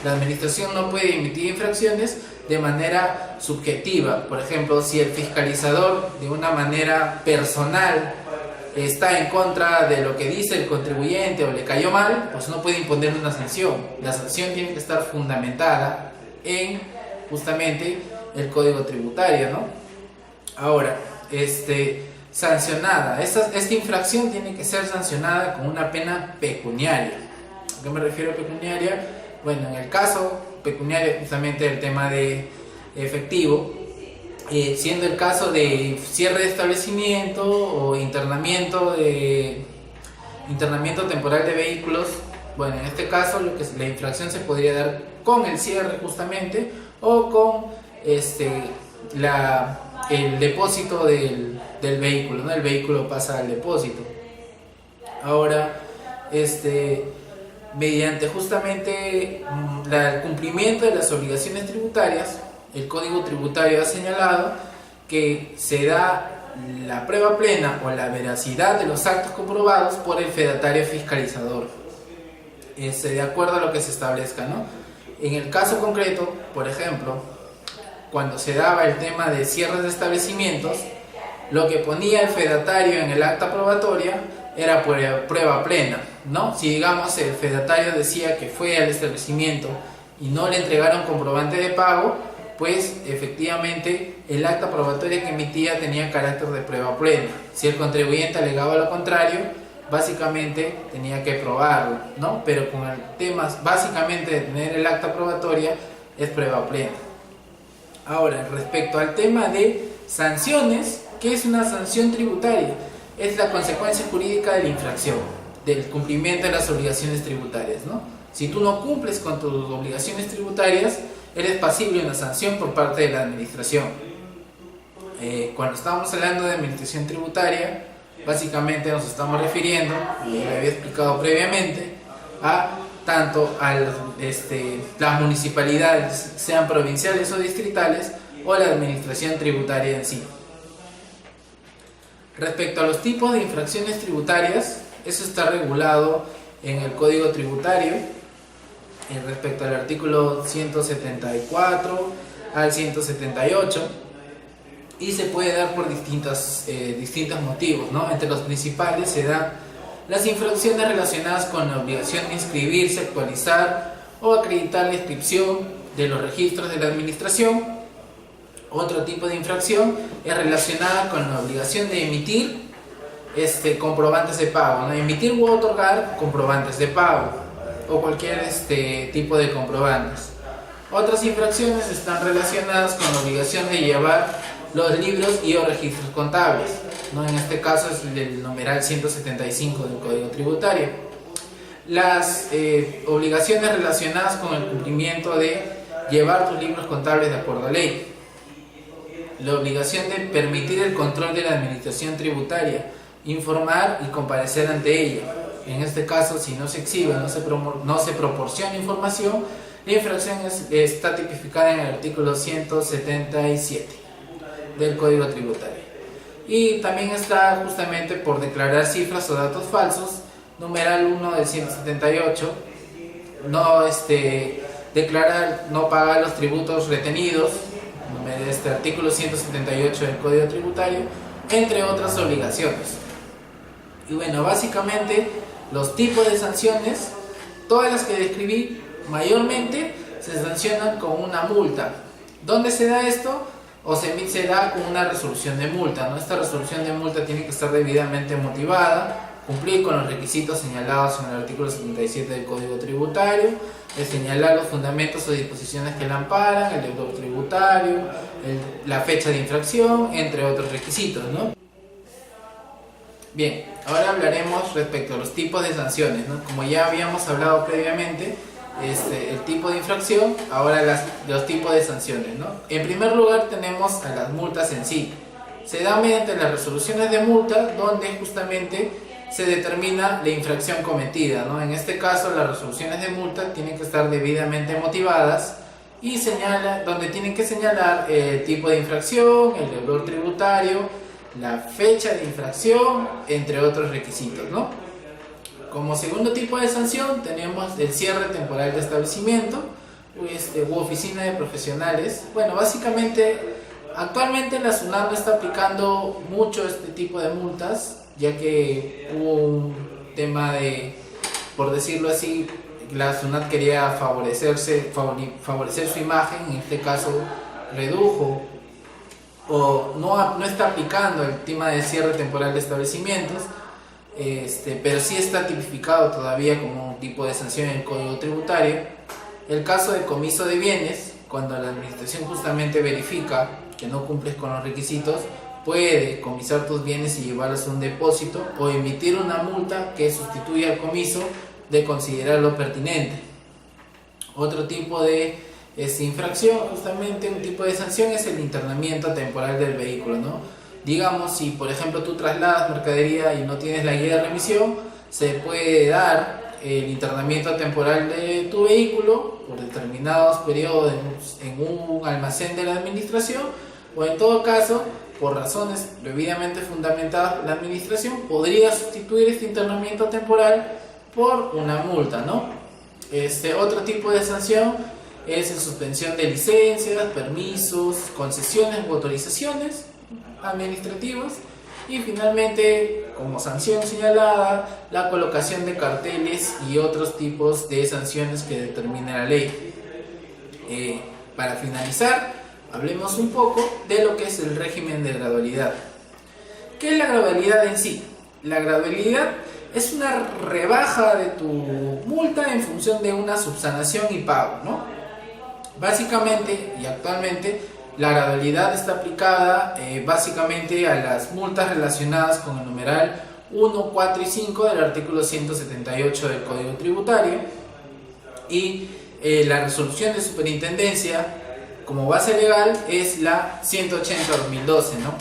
La administración no puede emitir infracciones de manera subjetiva. Por ejemplo, si el fiscalizador de una manera personal está en contra de lo que dice el contribuyente o le cayó mal, pues no puede imponerle una sanción. La sanción tiene que estar fundamentada en justamente el Código Tributario, ¿no? Ahora, sancionada. Esta infracción tiene que ser sancionada con una pena pecuniaria. ¿A qué me refiero a pecuniaria? Bueno, en el caso pecuniario, justamente el tema de efectivo, siendo el caso de cierre de establecimiento o internamiento temporal de vehículos Bueno, en este caso la infracción se podría dar con el cierre justamente o con el depósito del vehículo, ¿no? El vehículo pasa al depósito. Ahora, mediante justamente el cumplimiento de las obligaciones tributarias, el Código Tributario ha señalado que se da la prueba plena o la veracidad de los actos comprobados por el fedatario fiscalizador, de acuerdo a lo que se establezca, ¿no? En el caso concreto, por ejemplo, cuando se daba el tema de cierres de establecimientos, lo que ponía el fedatario en el acta probatoria era prueba plena, ¿no? Si digamos el fedatario decía que fue al establecimiento y no le entregaron comprobante de pago, pues efectivamente el acta probatoria que emitía tenía carácter de prueba plena. Si el contribuyente alegaba lo contrario, básicamente tenía que probarlo, ¿no? Pero con el tema básicamente de tener el acta probatoria es prueba plena. Ahora, respecto al tema de sanciones, ¿qué es una sanción tributaria? Es la consecuencia jurídica de la infracción, del cumplimiento de las obligaciones tributarias, ¿no? Si tú no cumples con tus obligaciones tributarias, eres pasible de una sanción por parte de la administración. Cuando estamos hablando de administración tributaria, básicamente nos estamos refiriendo, y lo había explicado previamente, a tanto a las municipalidades, sean provinciales o distritales, o la administración tributaria en sí. Respecto a los tipos de infracciones tributarias, eso está regulado en el Código Tributario, respecto al artículo 174 al 178, y se puede dar por distintos motivos, ¿no? Entre los principales se dan las infracciones relacionadas con la obligación de inscribirse, actualizar o acreditar la inscripción de los registros de la administración. Otro tipo de infracción es relacionada con la obligación de emitir comprobantes de pago, ¿no? Emitir u otorgar comprobantes de pago o cualquier tipo de comprobantes. Otras infracciones están relacionadas con la obligación de llevar los libros y o registros contables, ¿no? En este caso es el numeral 175 del Código Tributario. Las obligaciones relacionadas con el cumplimiento de llevar tus libros contables de acuerdo a ley. La obligación de permitir el control de la administración tributaria, informar y comparecer ante ella. En este caso, si no se exhibe, no se proporciona información, la infracción está tipificada en el artículo 177 del Código Tributario. Y también está justamente por declarar cifras o datos falsos, numeral 1 del 178, declarar, no pagar los tributos retenidos, artículo 178 del Código Tributario, entre otras obligaciones. Y bueno, básicamente los tipos de sanciones, todas las que describí, mayormente se sancionan con una multa. ¿Dónde se da esto? O se da con una resolución de multa, ¿no? Esta resolución de multa tiene que estar debidamente motivada, cumplir con los requisitos señalados en el artículo 77 del Código Tributario, señalar los fundamentos o disposiciones que la amparan, el deudor tributario, la fecha de infracción, entre otros requisitos, ¿no? Bien, ahora hablaremos respecto a los tipos de sanciones, ¿no? Como ya habíamos hablado previamente, el tipo de infracción, ahora los tipos de sanciones, ¿no? En primer lugar tenemos a las multas en sí. Se da mediante las resoluciones de multa, donde justamente se determina la infracción cometida, ¿no? En este caso, las resoluciones de multa tienen que estar debidamente motivadas y donde tienen que señalar el tipo de infracción, el deudor tributario, la fecha de infracción, entre otros requisitos, ¿no? Como segundo tipo de sanción tenemos el cierre temporal de establecimiento u oficina de profesionales. Bueno, básicamente actualmente la SUNAT no está aplicando mucho este tipo de multas, ya que hubo un tema de, por decirlo así, la SUNAT quería favorecer su imagen, en este caso redujo o no está aplicando el tema de cierre temporal de establecimientos, pero sí está tipificado todavía como un tipo de sanción en el Código Tributario. El caso de comiso de bienes, cuando la administración justamente verifica que no cumples con los requisitos, puede comisar tus bienes y llevarlos a un depósito o emitir una multa que sustituya al comiso de considerarlo pertinente. Otro tipo de infracción, justamente un tipo de sanción, es el internamiento temporal del vehículo, ¿no? Digamos, si por ejemplo tú trasladas mercadería y no tienes la guía de remisión, se puede dar el internamiento temporal de tu vehículo por determinados periodos en un almacén de la administración, o en todo caso, por razones debidamente fundamentadas por la administración, podría sustituir este internamiento temporal por una multa, ¿no? Otro tipo de sanción es la suspensión de licencias, permisos, concesiones u autorizaciones administrativas, y finalmente, como sanción señalada, la colocación de carteles y otros tipos de sanciones que determina la ley. Para finalizar, hablemos un poco de lo que es el régimen de gradualidad. ¿Qué es la gradualidad en sí? La gradualidad es una rebaja de tu multa en función de una subsanación y pago, ¿no? Básicamente y actualmente la gradualidad está aplicada básicamente a las multas relacionadas con el numeral 1, 4 y 5 del artículo 178 del Código Tributario, y la resolución de superintendencia como base legal es la 180/2012, ¿no?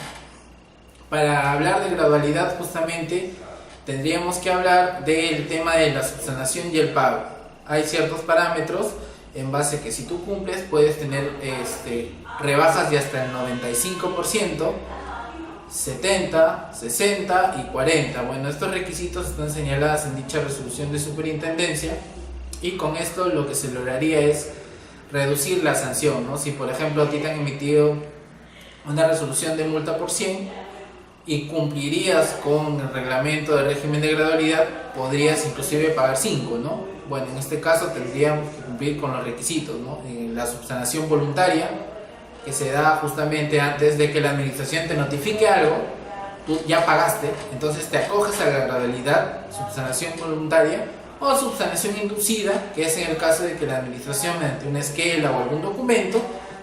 Para hablar de gradualidad justamente tendríamos que hablar del tema de la subsanación y el pago. Hay ciertos parámetros en base que si tú cumples puedes tener rebajas de hasta el 95%, 70, 60 y 40. Bueno, estos requisitos están señalados en dicha resolución de superintendencia, y con esto lo que se lograría es reducir la sanción, ¿no? Si por ejemplo a ti te han emitido una resolución de multa por 100 y cumplirías con el reglamento de régimen de gradualidad, podrías inclusive pagar 5, ¿no? Bueno, en este caso tendríamos que cumplir con los requisitos, ¿no? La subsanación voluntaria, que se da justamente antes de que la administración te notifique algo, tú ya pagaste, entonces te acoges a la gradualidad, subsanación voluntaria, o subsanación inducida, que es en el caso de que la administración, mediante una esquela o algún documento,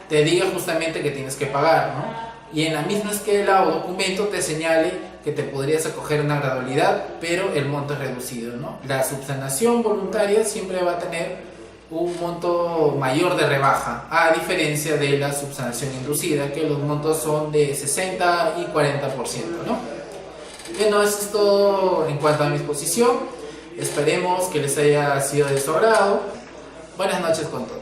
te diga justamente que tienes que pagar, ¿no? Y en la misma esquela o documento te señale que te podrías acoger a una gradualidad, pero el monto es reducido, ¿no? La subsanación voluntaria siempre va a tener un monto mayor de rebaja, a diferencia de la subsanación inducida, que los montos son de 60 y 40%, ¿no? Bueno, eso es todo en cuanto a mi exposición. Esperemos que les haya sido de su agrado. Buenas noches con todos.